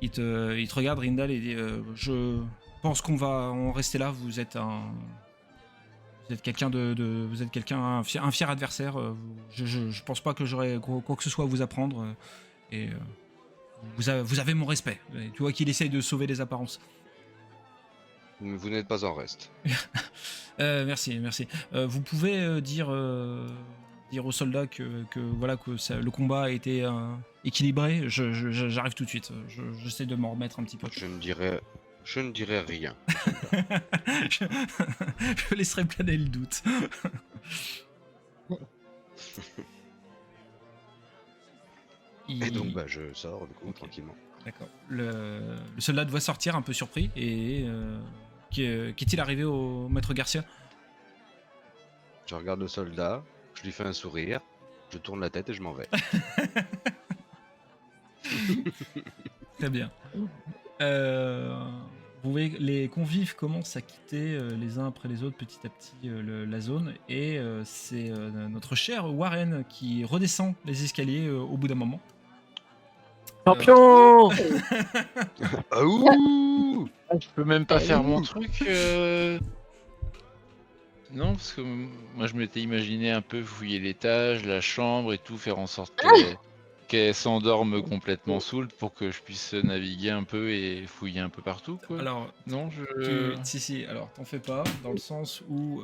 Il te regarde, Rindal, et dit je pense qu'on va en rester là, vous êtes quelqu'un vous êtes quelqu'un, un fier adversaire, je pense pas que j'aurai quoi que ce soit à vous apprendre, et vous avez mon respect. Et tu vois qu'il essaye de sauver les apparences. Vous n'êtes pas en reste. Merci. Vous pouvez dire aux soldats que le combat a été équilibré. J'arrive tout de suite. J'essaie de m'en remettre un petit peu. Je ne dirai rien. je laisserai planer le doute. Et donc je sors du coup tranquillement. D'accord. Le soldat doit sortir un peu surpris, et qu'est-il arrivé au maître Garcia? Je regarde le soldat, je lui fais un sourire, je tourne la tête et je m'en vais. Très bien. Vous voyez, les convives commencent à quitter les uns après les autres petit à petit la zone, et c'est notre cher Warren qui redescend les escaliers au bout d'un moment. Champion. Ah ouh! Je peux même pas faire mon truc. Non, parce que moi je m'étais imaginé un peu fouiller l'étage, la chambre et tout, faire en sorte qu'elle s'endorme complètement saoule pour que je puisse naviguer un peu et fouiller un peu partout, quoi. Alors, non, si, alors t'en fais pas, dans le sens où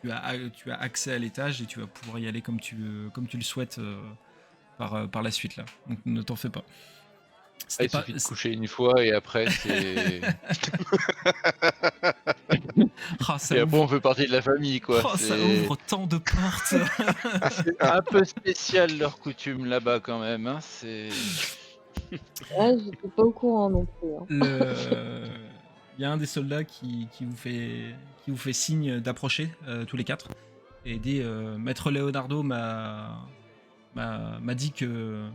tu as accès à l'étage et tu vas pouvoir y aller comme tu le souhaites par la suite là. Donc ne t'en fais pas. Il suffit de coucher une fois et après c'est. Et après on fait partie de la famille, quoi. Ça ouvre tant de portes. C'est un peu spécial leur coutume là-bas quand même. Hein. C'est. Ouais, j'étais pas au courant non plus. Hein. Il y a un des soldats qui vous fait signe d'approcher tous les quatre, et dit Maître Leonardo m'a dit qu'on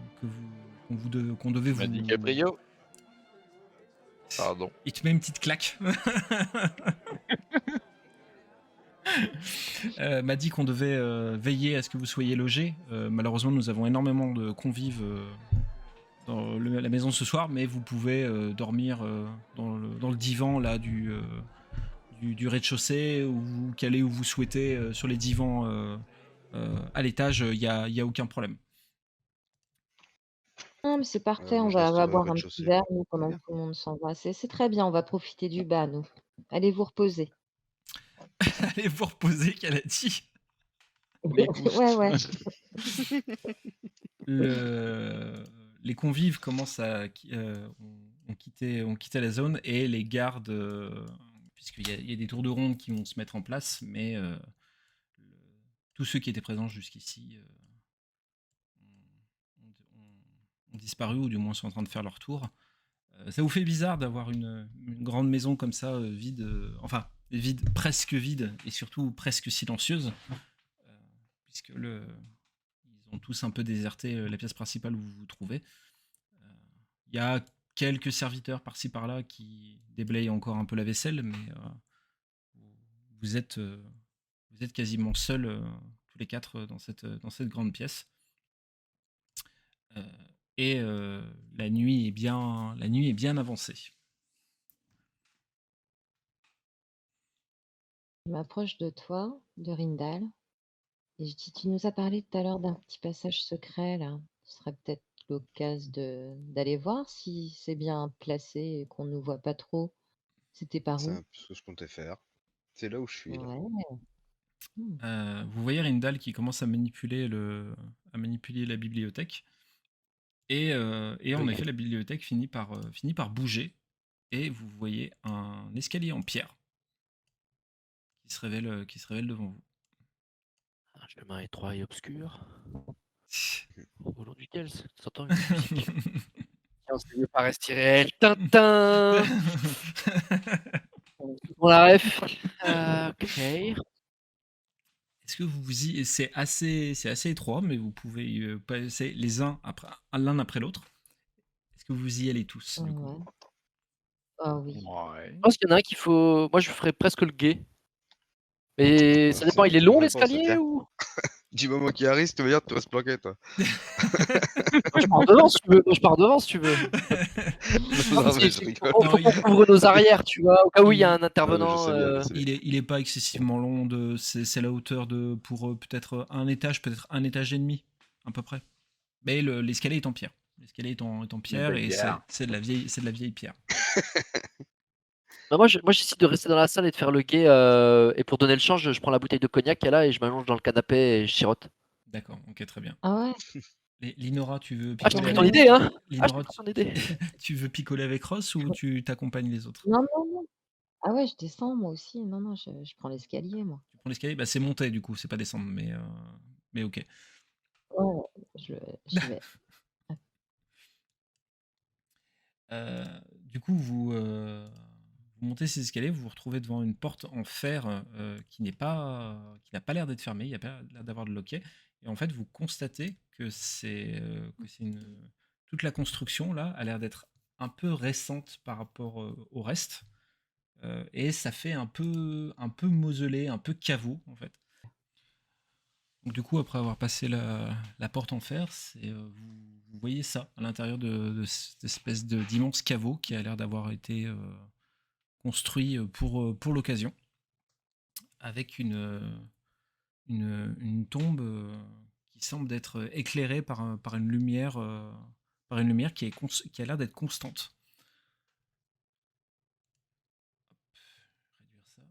devait vous. M'a dit Caprio. Pardon. Il te met une petite claque. M'a dit qu'on devait veiller à ce que vous soyez logés. Malheureusement, nous avons énormément de convives dans la maison ce soir, mais vous pouvez dormir dans le divan là du rez-de-chaussée, ou vous caler où vous souhaitez sur les divans à l'étage. Il y a aucun problème. Non, mais c'est parfait, on va boire un petit verre nous, pendant que tout le monde s'en va. C'est très bien, on va profiter du bas, nous. Allez vous reposer. Allez vous reposer, qu'elle a dit. Ouais. Les convives commencent ont quitté la zone, et les gardes, puisqu'il y a des tours de ronde qui vont se mettre en place, mais tous ceux qui étaient présents jusqu'ici ont disparu, ou du moins sont en train de faire leur tour. Ça vous fait bizarre d'avoir une grande maison comme ça, vide, vide, presque vide, et surtout presque silencieuse, puisque ils ont tous un peu déserté la pièce principale où vous vous trouvez. Il y a quelques serviteurs par-ci par-là qui déblayent encore un peu la vaisselle, mais vous êtes quasiment seuls tous les quatre dans cette grande pièce. Et la nuit est bien avancée. Je m'approche de toi, de Rindal, et je dis, tu nous as parlé tout à l'heure d'un petit passage secret là. Ce serait peut-être l'occasion d'aller voir si c'est bien placé et qu'on ne nous voit pas trop. C'était par C'est où? un peu ce que je comptais faire. C'est là où je suis. Ouais. Vous voyez Rindal qui commence à manipuler la bibliothèque. Et en effet, la bibliothèque finit par bouger, et vous voyez un escalier en pierre qui se révèle devant vous. Un chemin étroit et obscur. Au long duquel s'entend une musique. On se ne pas rester réel. Tintin. On la ref. Ok. Est-ce que c'est assez étroit, mais vous pouvez passer l'un après l'autre. Est-ce que vous y allez tous du coup? Ouais. Ah oui. Ouais. Je pense qu'il y en a un qu'il faut. Moi, je ferais presque le guet. Et ça C'est dépend, une il est très bonne long réponse, l'escalier tiens. ou. Du moment qu'il arrive, tu veux dire, tu vas se planquer, toi. Moi, je pars devant si tu veux. Moi, je pars devant si tu veux. Non, parce mais qu'il je faut rigole. Non, faut qu'on couvre nos arrières, tu vois, au cas où il y a un Non, mais je intervenant. sais bien, je sais bien. il est pas excessivement long. C'est la hauteur pour peut-être un étage, peut-être un étage et demi, à peu près. Mais l'escalier est en pierre. L'escalier est en pierre belle et pierre. c'est de la vieille pierre. Bah, moi, j'essaie de rester dans la salle et de faire le guet. Et pour donner le change, je prends la bouteille de cognac qu'il y a là et je m'allonge dans le canapé et je sirote. D'accord, ok, très bien. Ah ouais. Linora, tu veux Ah, je t'ai picoler pris ton avec idée, hein. Ah, je Linora, t'ai pris ton idée. tu veux picoler avec Ross ou tu t'accompagnes les autres? Non, non, non. Ah ouais, je descends moi aussi. Non, non, je prends l'escalier, moi. Tu prends l'escalier? Bah c'est monter du coup, c'est pas descendre, mais ok. Ouais, j'y vais. Du coup, vous montez ces escaliers, vous vous retrouvez devant une porte en fer qui n'a pas l'air d'être fermée, il n'y a pas l'air d'avoir de loquet. Et en fait, vous constatez que toute la construction là a l'air d'être un peu récente par rapport au reste. Et ça fait un peu mausolée, un peu caveau en fait. Donc du coup, après avoir passé la porte en fer, vous voyez ça à l'intérieur de cette espèce d'immense caveau qui a l'air d'avoir été construit pour l'occasion, avec une tombe qui semble être éclairée par une lumière, qui a l'air d'être constante. Réduire ça.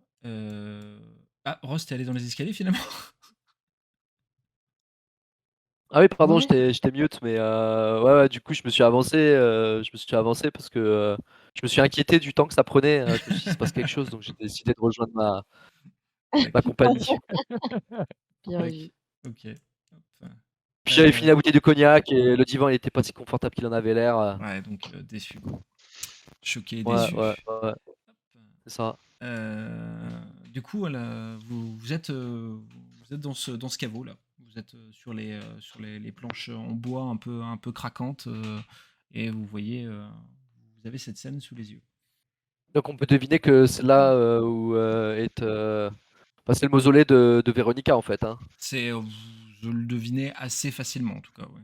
Ah, Ross, t'es allé dans les escaliers finalement? Ah oui, pardon, Ouais. j'étais mute, mais ouais, du coup, je me suis avancé parce que je me suis inquiété du temps que ça prenait. Je me suis dit, il se passe quelque chose, donc j'ai décidé de rejoindre ma compagnie. Bien Ok. vu. Ok. Hop. Puis j'avais fini la bouteille de cognac et le divan, il était pas si confortable qu'il en avait l'air. Ouais, donc déçu quoi. Choqué et Ouais, déçu. ouais, Hop. c'est ça. Du coup, voilà, vous êtes dans ce caveau là. Vous êtes sur les planches en bois un peu craquantes et vous voyez, vous avez cette scène sous les yeux. Donc on peut deviner que c'est là où enfin, c'est le mausolée de Véronica en fait. Hein. Vous le devinez assez facilement en tout cas, ouais.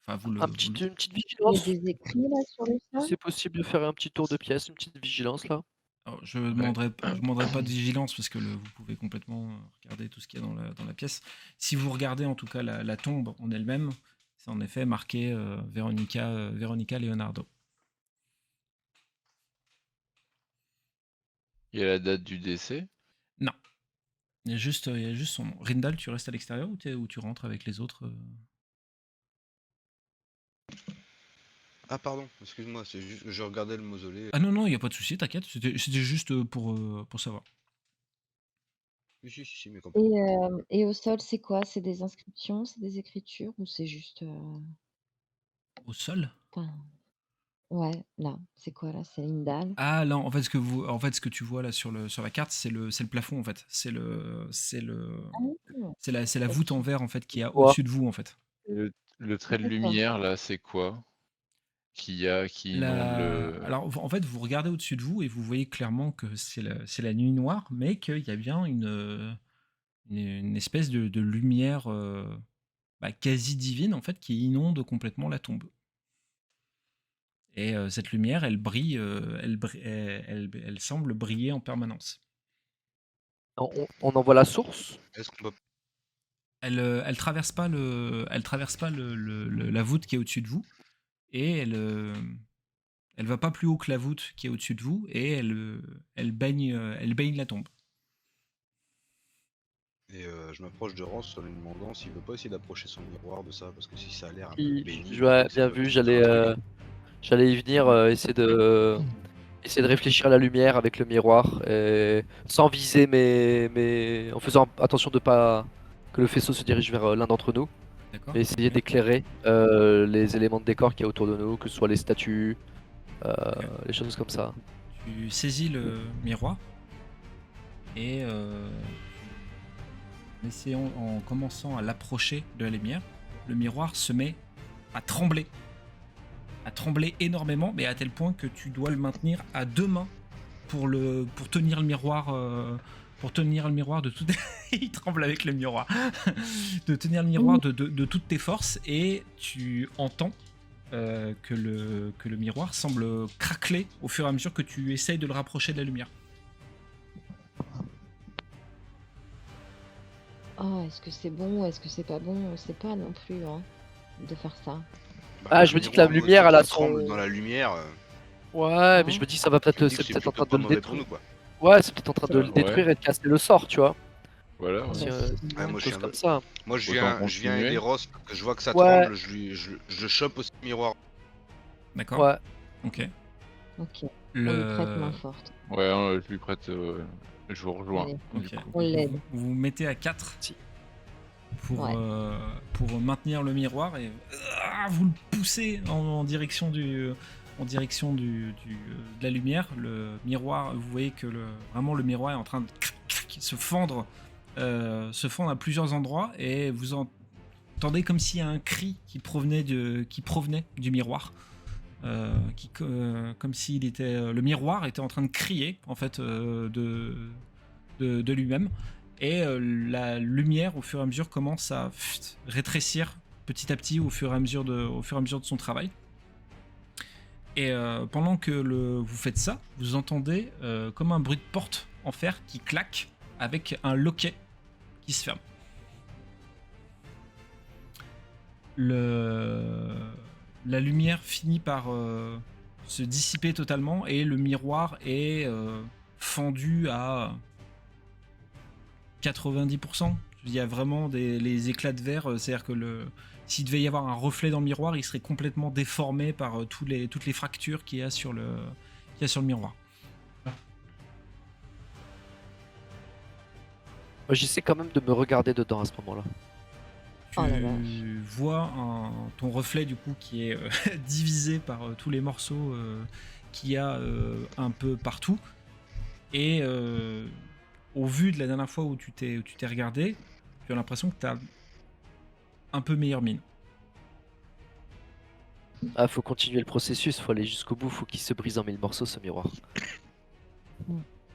Enfin, Une petite Il y a vigilance. des écrits là sur le sol. C'est possible de faire un petit tour de pièce, une petite vigilance là. Alors, je demanderai pas de vigilance parce que vous pouvez complètement regarder tout ce qu'il y a dans la pièce. Si vous regardez en tout cas la tombe en elle-même, c'est en effet marqué Veronica Leonardo. Il y a la date du décès. Non, il y a juste son nom. Rindal, tu restes à l'extérieur ou tu rentres avec les autres Ah, pardon, excuse-moi, c'est juste, je regardais le mausolée. Ah non, il n'y a pas de souci, t'inquiète, c'était juste pour savoir. Si, mais complètement. Et au sol, c'est quoi? C'est des inscriptions, c'est des écritures ou c'est juste. Au sol? Enfin, ouais, là, c'est quoi là? C'est une dalle. Ah là, en fait, ce que tu vois là sur la carte, c'est le plafond en fait. C'est la voûte en Ok, verre en fait qui est Quoi? au-dessus de vous en fait. Et le trait de d'accord. lumière, là, c'est quoi qui inonde le. Alors en fait, vous regardez au-dessus de vous et vous voyez clairement que c'est la nuit noire, mais qu'il y a bien une espèce de lumière quasi divine en fait qui inonde complètement la tombe. Et cette lumière, elle brille, elle semble briller en permanence. On en voit la source. Est-ce qu'on peut... Elle traverse pas la voûte qui est au-dessus de vous et elle va pas plus haut que la voûte qui est au-dessus de vous et elle baigne la tombe. Et je m'approche de Ross en lui demandant s'il veut pas essayer d'approcher son miroir de ça, parce que si ça a l'air un peu béni... Ouais, ça bien peut vu, être j'allais y venir, essayer de réfléchir à la lumière avec le miroir, sans viser, mais en faisant attention de pas que le faisceau se dirige vers l'un d'entre nous, D'accord. et essayer d'éclairer les éléments de décor qu'il y a autour de nous, que ce soit les statues, les choses comme ça. Tu saisis le miroir et en commençant à l'approcher de la lumière, le miroir se met à trembler énormément, mais à tel point que tu dois le maintenir à 2 mains pour tenir le miroir. Pour tenir le miroir de toutes... Il tremble avec le miroir. De tenir le miroir de toutes tes forces, et tu entends que le miroir semble craqueler au fur et à mesure que tu essayes de le rapprocher de la lumière. Oh, est-ce que c'est bon ou est-ce que c'est pas bon? On sait pas non plus hein, de faire ça. Ah, je me dis que la lumière, elle a son- tremble dans la lumière. Ouais, mais je me dis que ça va je me peut-être, dis que c'est peut-être en plutôt train de pas le mauvais pour détruire. nous, quoi. Ouais, c'est peut-être en train de le Ouais. détruire et de casser le sort, tu vois. Voilà. Ah ouais. bah, C'est sinon- Ouais, moi, je suis chose un comme peu- ça. Moi, je Autant viens continuer. aider Ross, parce que je vois que ça Ouais. tremble, je chope aussi le miroir. D'accord. Ouais. Ok. Ok, on lui prête main forte. Ouais, je lui prête. Je vous rejoins. Allez. Ok. du coup. On l'aide. Vous vous mettez à 4 Si. Ouais. pour maintenir le miroir, et vous le poussez en direction de la lumière. Le miroir, vous voyez que vraiment le miroir est en train de se fendre à plusieurs endroits, et vous entendez comme s'il y a un cri qui provenait du miroir. Comme s'il était le miroir était en train de crier en fait de lui-même, et la lumière au fur et à mesure commence à rétrécir petit à petit au fur et à mesure de son travail. Et pendant que vous faites ça, vous entendez comme un bruit de porte en fer qui claque avec un loquet qui se ferme. La lumière finit par se dissiper totalement, et le miroir est fendu à 90%. Il y a vraiment les éclats de verre, c'est-à-dire que s'il devait y avoir un reflet dans le miroir, il serait complètement déformé par toutes les fractures qu'il y a sur le miroir. Moi, j'essaie quand même de me regarder dedans à ce moment-là. Tu Oh la vache. vois ton reflet du coup qui est divisé par tous les morceaux qu'il y a un peu partout, et au vu de la dernière fois où tu t'es regardé, tu as l'impression que tu as un peu meilleure mine. Ah, faut continuer le processus, faut aller jusqu'au bout, faut qu'il se brise en 1000 morceaux ce miroir.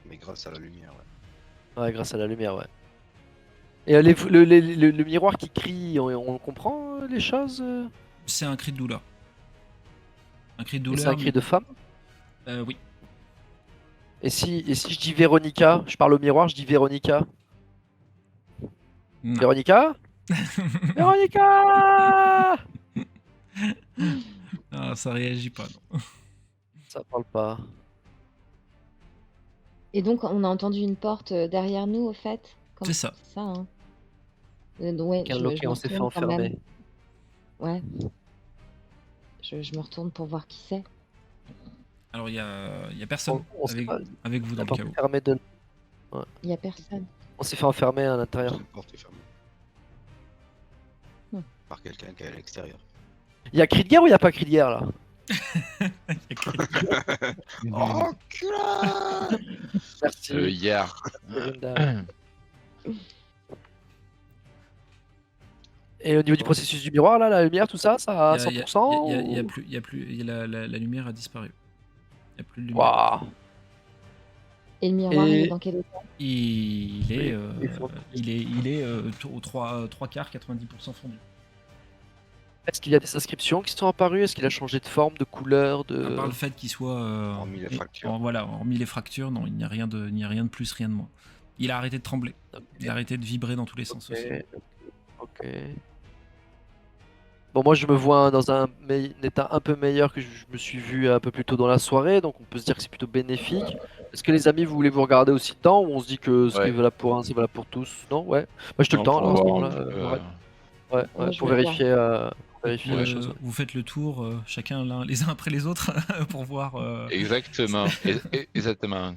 Mais grâce à la lumière, ouais. Ouais, grâce à la lumière, ouais. Et le miroir qui crie, on comprend les choses C'est un cri de douleur. Un cri de Et douleur. c'est un cri de femme Oui. et si je dis Véronica, je parle au miroir, je dis Véronica. Non. Véronica Véronica Ah, ça réagit pas, non. Ça parle pas. Et donc, on a entendu une porte derrière nous, au fait. C'est ça. C'est ça, hein. Ouais, Qu'un je loquet, me on s'est fait retourne quand même. enfermer. Ouais. Je me retourne pour voir qui c'est. Alors, il y a personne On s'est avec vous dans pas le chaos. enfermé de... Il y a personne. On s'est fait enfermer à l'intérieur. La porte est fermée. Par quelqu'un qui est à l'extérieur. Il y a cri de guerre ou il y a pas cri de guerre là Oh, culin Merci. Hier. Linda. Et au niveau du processus du miroir là, la lumière, tout ça, ça à 100%. La lumière a disparu. Il n'y a plus de lumière. Waouh. Et le miroir, il Et- est dans quel état? Il est, Oui, il est aux 3 quarts, 90% fondu. Est-ce qu'il y a des inscriptions qui sont apparues? Est-ce qu'il a changé de forme, de couleur, À part de... le fait qu'il soit. Hormis les fractures. Hormis les fractures, non, il n'y a rien de plus, rien de moins. Il a arrêté de trembler. Il a arrêté de vibrer dans tous les sens aussi. Ok. Bon, moi je me vois dans un état un peu meilleur que je me suis vu un peu plus tôt dans la soirée, donc on peut se dire que c'est plutôt bénéfique. Est-ce que les amis, vous voulez vous regarder aussi dedans, ou on se dit que ce qui est Ouais. valable pour un, c'est valable pour tous? Non, ouais. Moi je te le Non, temps pour alors à ce voir un moment-là. petit peu, Ouais, Moi, ouais, je pour vais vérifier, la Le- chose. Ouais. Vous faites le tour, chacun les uns après les autres, pour voir. Exactement. Exactement.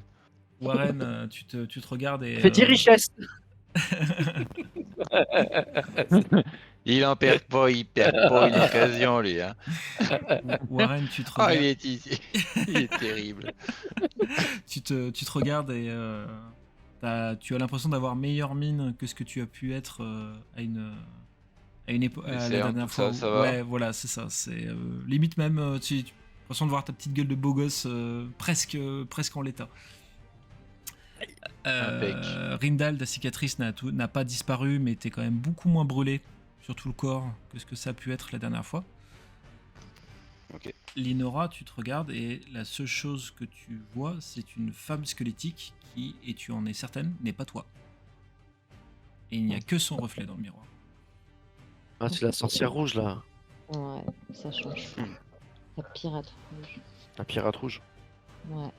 Warren, tu te regardes et. Fais 10 richesses. Il en perd pas, il perd pas une occasion, lui. Hein. Warren, tu te Ah, regardes. il est terrible. Tu te regardes, et Tu as l'impression d'avoir meilleure mine que ce que tu as pu être à Les la cernes, dernière tout fois. ça va. Ouais, voilà, c'est ça. C'est limite même, tu as l'impression de voir ta petite gueule de beau gosse presque en l'état. Impec. Rindal, ta cicatrice n'a pas disparu, mais t'es quand même beaucoup moins brûlé sur tout le corps que ce que ça a pu être la dernière fois. Ok. Linora, tu te regardes et la seule chose que tu vois, c'est une femme squelettique qui, et tu en es certaine, n'est pas toi. Et il n'y a que son reflet dans le miroir. Ah, c'est la sorcière rouge là. Ouais, ça change. La pirate rouge. La pirate rouge. Ouais.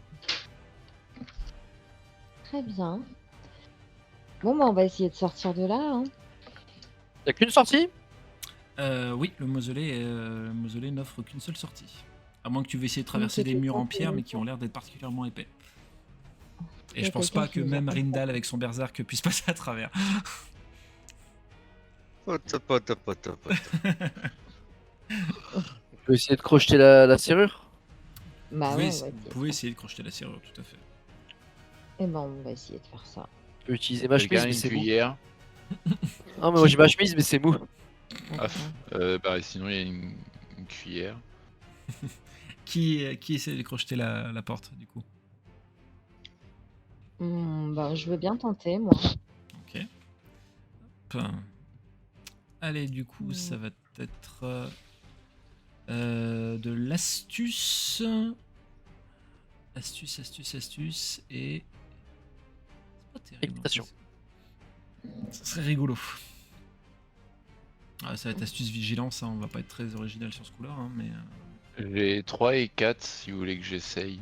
Très bien. Bon, bah, on va essayer de sortir de là. Hein. Y'a qu'une sortie? Oui, le mausolée n'offre qu'une seule sortie. À moins que tu veuilles essayer de traverser des murs en pierre, mais qui ont l'air d'être particulièrement épais. Et je pense pas que même Rindal avec son berserk puisse passer à travers. Pote. On peut essayer de crocheter la serrure? Bah Vous ouais, pouvez, on va vous essayer. pouvez essayer de crocheter la serrure, tout à fait. Eh ben, on va essayer de faire ça. Je peux utiliser ma Quelqu'un chemise, a mais une c'est mou. cuillère. Non, mais moi j'ai ma chemise, mais c'est mou. Ah, sinon il y a une cuillère. Qui essaie de crocheter la porte, du coup? Bah, je veux bien tenter, moi. Ok. Hop. Allez, du coup, ça va être de l'astuce. Astuce. Et. C'est pas terrible. Équitation. Ça serait rigolo. Ah, ça va être astuce vigilance, hein, on va pas être très original sur ce coup-là, hein, mais. J'ai 3 et 4 si vous voulez que j'essaye.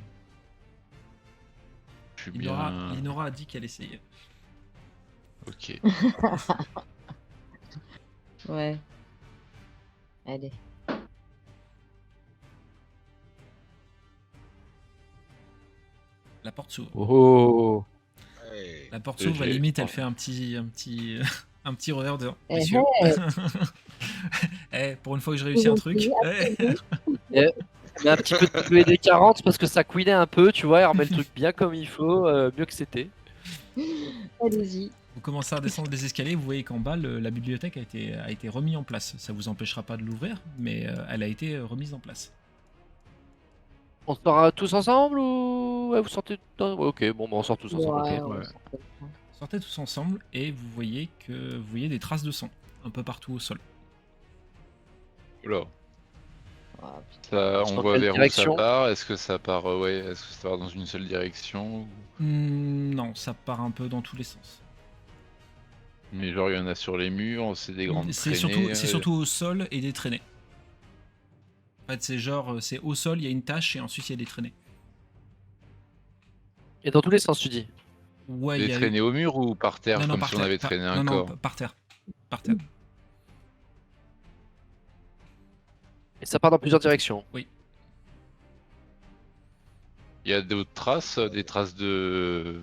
Je suis bien. Linora a dit qu'elle essayait. Ok. Ouais. Allez. La porte s'ouvre. Oh. Hey. La porte s'ouvre, à la J'ai- limite, elle fait un petit revers de. Eh, Messieurs. Pour une fois que je réussis un truc. Mais un petit peu de PED 40 parce que ça couinait un peu, tu vois, elle remet le truc bien comme il faut, mieux que c'était. Allez-y. Vous commencez à descendre les escaliers, vous voyez qu'en bas, la bibliothèque a été remise en place. Ça vous empêchera pas de l'ouvrir, mais elle a été remise en place. On sort tous ensemble ou ouais, vous sortez ok, bon, bah, on sort tous ensemble. Ouais, Ok. on ouais. s'en fout. Sortez tous ensemble et vous voyez des traces de sang un peu partout au sol. Oula. Ah, putain. Ça, on Dans voit quelle vers direction où ça part. Est-ce que ça part est-ce que ça part dans une seule direction ou- Non, ça part un peu dans tous les sens. Mais genre il y en a sur les murs, c'est des grandes C'est traînées. surtout au sol et des traînées. En fait, c'est au sol, il y a une tache et ensuite il y a des traînées. Et dans tous les sens, tu dis. Ouais, Des il y a traînées au mur ou par terre Non, comme par si on terre, avait traîné un non, corps. par terre. Par terre. Et ça part dans plusieurs directions. Il y a d'autres traces, des traces de,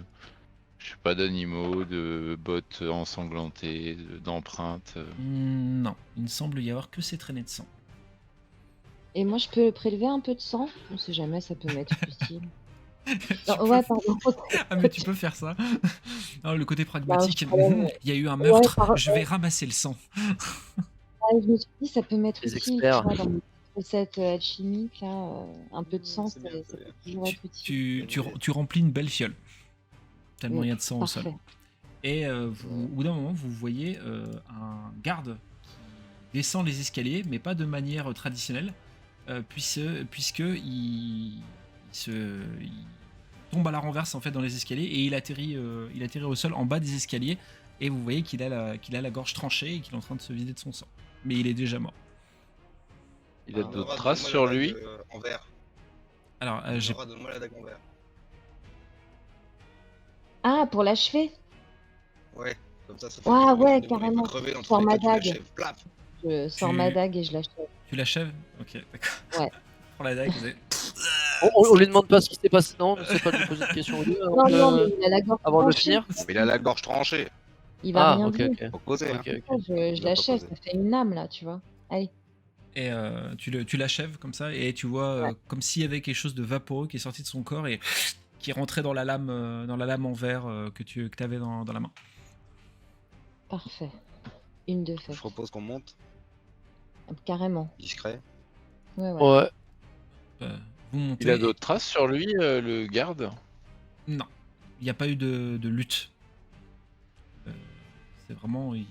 je sais pas, d'animaux, de bottes ensanglantées, d'empreintes. Non, il ne semble y avoir que ces traînées de sang. Et moi, je peux prélever un peu de sang? On sait jamais, ça peut m'être utile. Tu Non, peux- ouais, pardon. Ah mais tu peux faire ça. Non, le côté pragmatique. Bah, je Il y a eu un meurtre, pardon. je vais ramasser le sang. Ouais, je me suis dit, ça peut m'être Les utile, experts. tu vois, dans mes recettes alchimiques, là, un peu de sang, C'est bien, ça c'est peut toujours être utile. Tu remplis une belle fiole. Tellement il y a de sang au sol. Parfait. Et au bout d'un moment, vous voyez un garde qui descend les escaliers, mais pas de manière traditionnelle, puisque il tombe à la renverse en fait dans les escaliers et il atterrit au sol en bas des escaliers. Et vous voyez qu'il a la gorge tranchée et qu'il est en train de se vider de son sang. Mais il est déjà mort. Il a Nora, d'autres traces donne-moi sur la dague, lui. En vert. Alors, j'ai Nora, donne-moi la dague en vert. Ah, pour l'achever? Ouais, comme ça fait Ah, crever, ouais, le démon, il peut carrément. crever dans Sors tous les ma cas, tu dague. l'achèves, plaf. Je sors ma dague et je l'achève. Tu l'achèves? Ok, d'accord. Ouais. Prends la dague. On lui demande pas ce qui s'est passé, non, on sait pas lui poser une question au lieu Non, mais il a la gorge avant de le tranchée. finir. Mais il a la gorge tranchée. Il va Ah, rien ok, dire. ok. Faut causer, hein. Ok, ok. Je Il va l'achève, pas ça fait une âme, là, tu vois. Allez. Et tu l'achèves comme ça et tu vois Ouais. comme s'il y avait quelque chose de vaporeux qui est sorti de son corps et qui rentrait dans la lame en verre que tu avais dans la main. Parfait. Une de Je fait. propose qu'on monte, Carrément. discret. Ouais, ouais. Ouais. Vous montez. Il a d'autres traces sur lui, le garde? Non, il n'y a pas eu de lutte. C'est vraiment. Il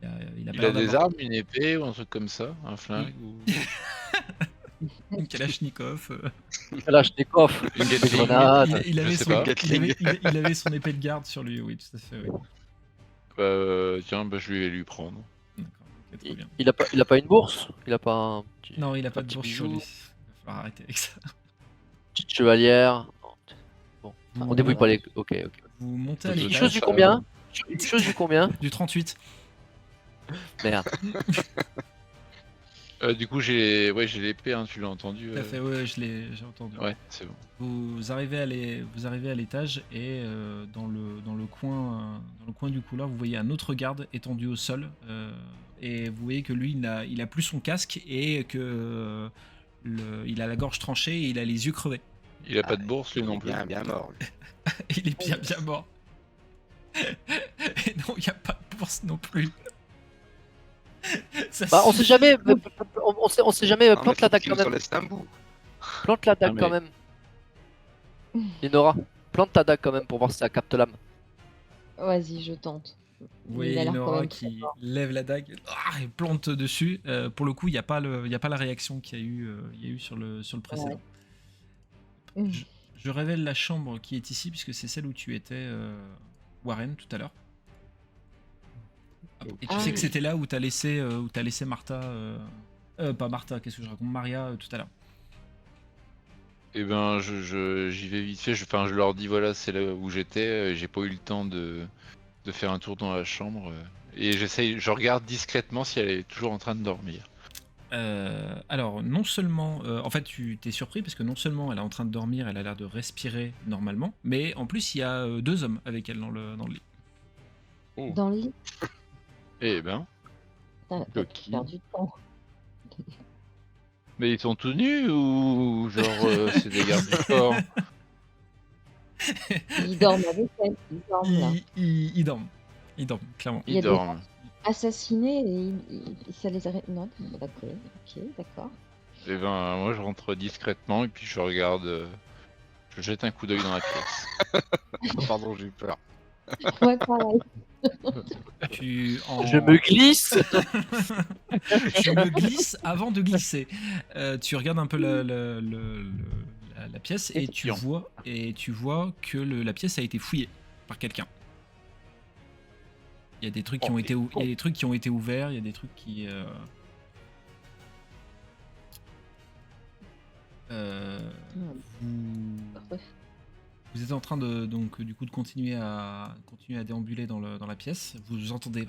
a pas Il a l'air des d'avoir armes, une épée ou un truc comme ça? Un flingue ou... une Kalachnikov. Kalachnikov, Une des Gatling. grenades. Il avait je sais son, pas. il avait son épée de garde sur lui, oui, tout à fait. Oui. Tiens, bah, je vais lui prendre. D'accord, ok, très bien. Il a pas une bourse? Il a pas un petit, Non, il a un pas de petit bourse sur bijou, lui. Il va falloir arrêter avec ça. petite chevalière? Bon, Vous- on débrouille pas les. Ok. Vous montez à Une Une l'étage chose du ça, combien? Une chose du combien? du 38. Merde. Du coup, j'ai l'épée, hein, tu l'as entendu. Tout à fait, ouais, j'ai entendu. Ouais, c'est bon. Vous arrivez à l'étage et dans le coin du couloir, vous voyez un autre garde étendu au sol et vous voyez que lui, il a plus son casque et que il a la gorge tranchée et il a les yeux crevés. Il a pas de bourse, lui Il est non plus. bien mort. Lui. Il est bien mort. Et non, il n'y a pas de bourse non plus. Ça Bah, on se- sait jamais. On sait jamais. Ah, Plante mais la faut dague qu'il quand nous en même. laisse un bout. Plante la dague Ah, mais- quand même. Inora, plante ta dague quand même pour voir si ça capte l'âme. Vas-y, je tente. Vous voyez Il a l'air quand Inora même très qui fort. lève la dague et plante dessus. Pour le coup, il n'y a pas la réaction qu'il y a eu sur le précédent. Mm. Je révèle la chambre qui est ici, puisque c'est celle où tu étais, Warren, tout à l'heure. Et tu Ah sais que oui. c'était là où t'as laissé Martha... pas Martha, qu'est-ce que je raconte, Maria, tout à l'heure. Et ben, j'y vais vite fait. Je leur dis voilà, c'est là où j'étais. J'ai pas eu le temps de faire un tour dans la chambre. Et je regarde discrètement si elle est toujours en train de dormir. Alors, non seulement... en fait, tu t'es surpris, parce que non seulement elle est en train de dormir, elle a l'air de respirer normalement, mais en plus, il y a 2 hommes avec elle dans le lit. Dans le lit, Eh ben, t'as Ok. perdu de temps. mais ils sont tous nus ou genre c'est des gardes du corps? Ils dorment avec elle. Ils dorment là. Ils dorment. Ils dorment, clairement. Il y a Ils des- dorment. Assassinés et ça les arrête. Non, d'accord. Ok, d'accord. Et ben, moi je rentre discrètement et puis je regarde. Je jette un coup d'œil dans la pièce. Pardon, j'ai eu peur. Ouais, pareil. Je me glisse. Je me glisse avant de glisser. Tu regardes un peu la pièce et tu vois que la pièce a été fouillée par quelqu'un. Il y a des trucs qui ont été il y a des trucs qui ont été ouverts, il y a des trucs qui vous êtes en train de du coup de continuer à déambuler dans la pièce. Vous entendez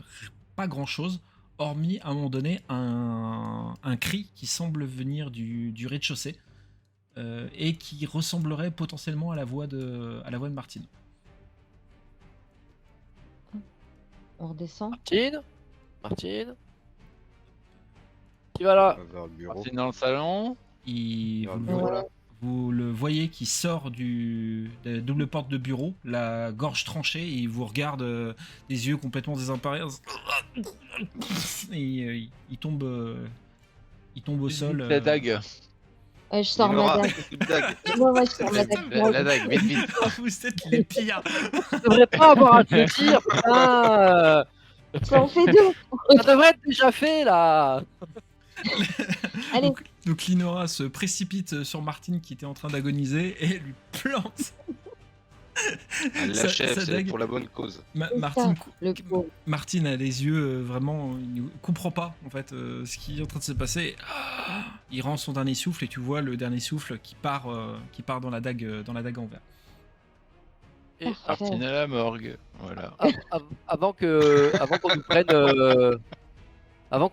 pas grand chose, hormis à un moment donné un cri qui semble venir du rez-de-chaussée et qui ressemblerait potentiellement à la voix de Martine. On redescend. Martine. Qui va là? Vers le bureau. Martine dans le salon. Vers le Vous, bureau, là. vous le voyez qui sort de la double porte de bureau, la gorge tranchée, et il vous regarde des yeux complètement désemparés. Et il tombe au sol. La dague. Ouais, je sors ma Inora, dague. une dague. Ouais, je sors ma dague. La dague, vite, vite. Vous êtes les pires. Je devrais pas avoir à te dire, putain. Ça en fait 2. Ça devrait être déjà fait là. Allez, Donc Linora se précipite sur Martine qui était en train d'agoniser et lui plante. Elle Sa l'achève, c'est dague. pour la bonne cause. Martine, le pauvre. Martine a les yeux vraiment, il ne comprend pas en fait ce qui est en train de se passer. Il rend son dernier souffle et tu vois le dernier souffle qui part dans la dague en verre. Et Martine à la morgue. Voilà. avant qu'on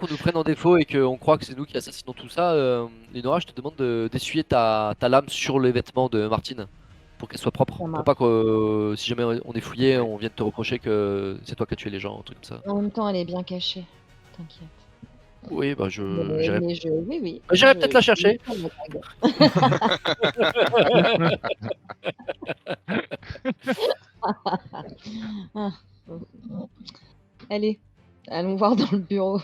nous prenne en défaut et qu'on croit que c'est nous qui assassinons tout ça, Lénora, je te demande d'essuyer ta lame sur les vêtements de Martine pour qu'elle soit propre. Ça Pour marche. pas que si jamais on est fouillé, on vienne te reprocher que c'est toi qui as tué les gens, un truc comme ça. En même temps, elle est bien cachée. T'inquiète. Oui, bah Mais, j'irai oui, oui. j'irai peut-être la chercher. Ah. Allez, allons voir dans le bureau.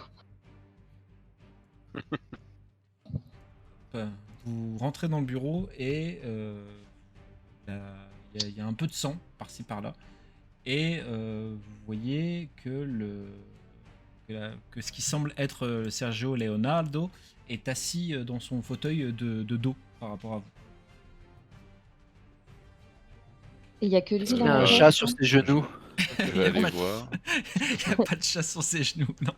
Vous rentrez dans le bureau et il y a un peu de sang par-ci par-là. Et vous voyez que ce qui semble être Sergio Leonardo est assis dans son fauteuil de dos par rapport à vous. Et il n'y a que lui Il y dans a la un pièce. chat sur ses genoux. Je Il y vais a aller pas- voir. Il n'y a pas de chat sur ses genoux, non.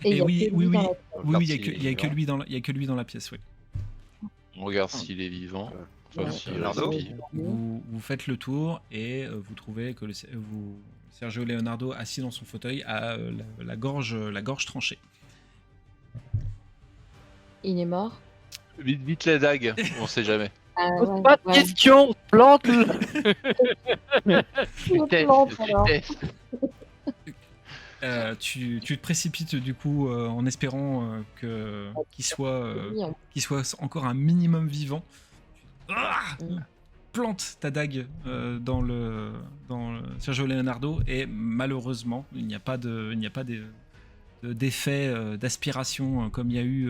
Et il y a oui, que oui, lui oui. dans la pièce. Oui, il Regarde y a s'il que est lui dans il y a que lui dans la pièce, oui. On regarde s'il est vivant. Enfin, Ouais. s'il Leonardo respire. Vous faites le tour et vous trouvez que Sergio Leonardo, assis dans son fauteuil, a la gorge tranchée. Il est mort. Vite, vite la dague, on sait jamais. Ah, Pose ouais, pas de ouais. questions, plante-le. Je le plante, alors. Tu te précipites du coup en espérant qu'il soit encore un minimum vivant. Ah Mm. plante ta dague dans Sergio Leonardo et malheureusement il n'y a pas d'effet d'aspiration comme il y a eu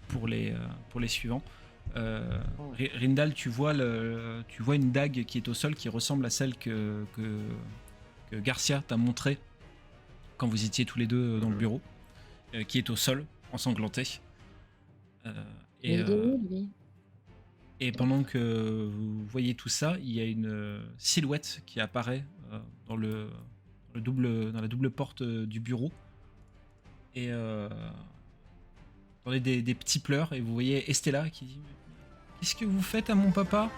pour les suivants. Rindal, tu vois une dague qui est au sol qui ressemble à celle que Garcia t'a montrée quand vous étiez tous les deux dans le bureau, qui est au sol, ensanglantée. Mais il est où, lui? Et pendant que vous voyez tout ça, il y a une silhouette qui apparaît dans la double porte du bureau. Et vous entendez des petits pleurs et vous voyez Estella qui dit « Qu'est-ce que vous faites à mon papa ?»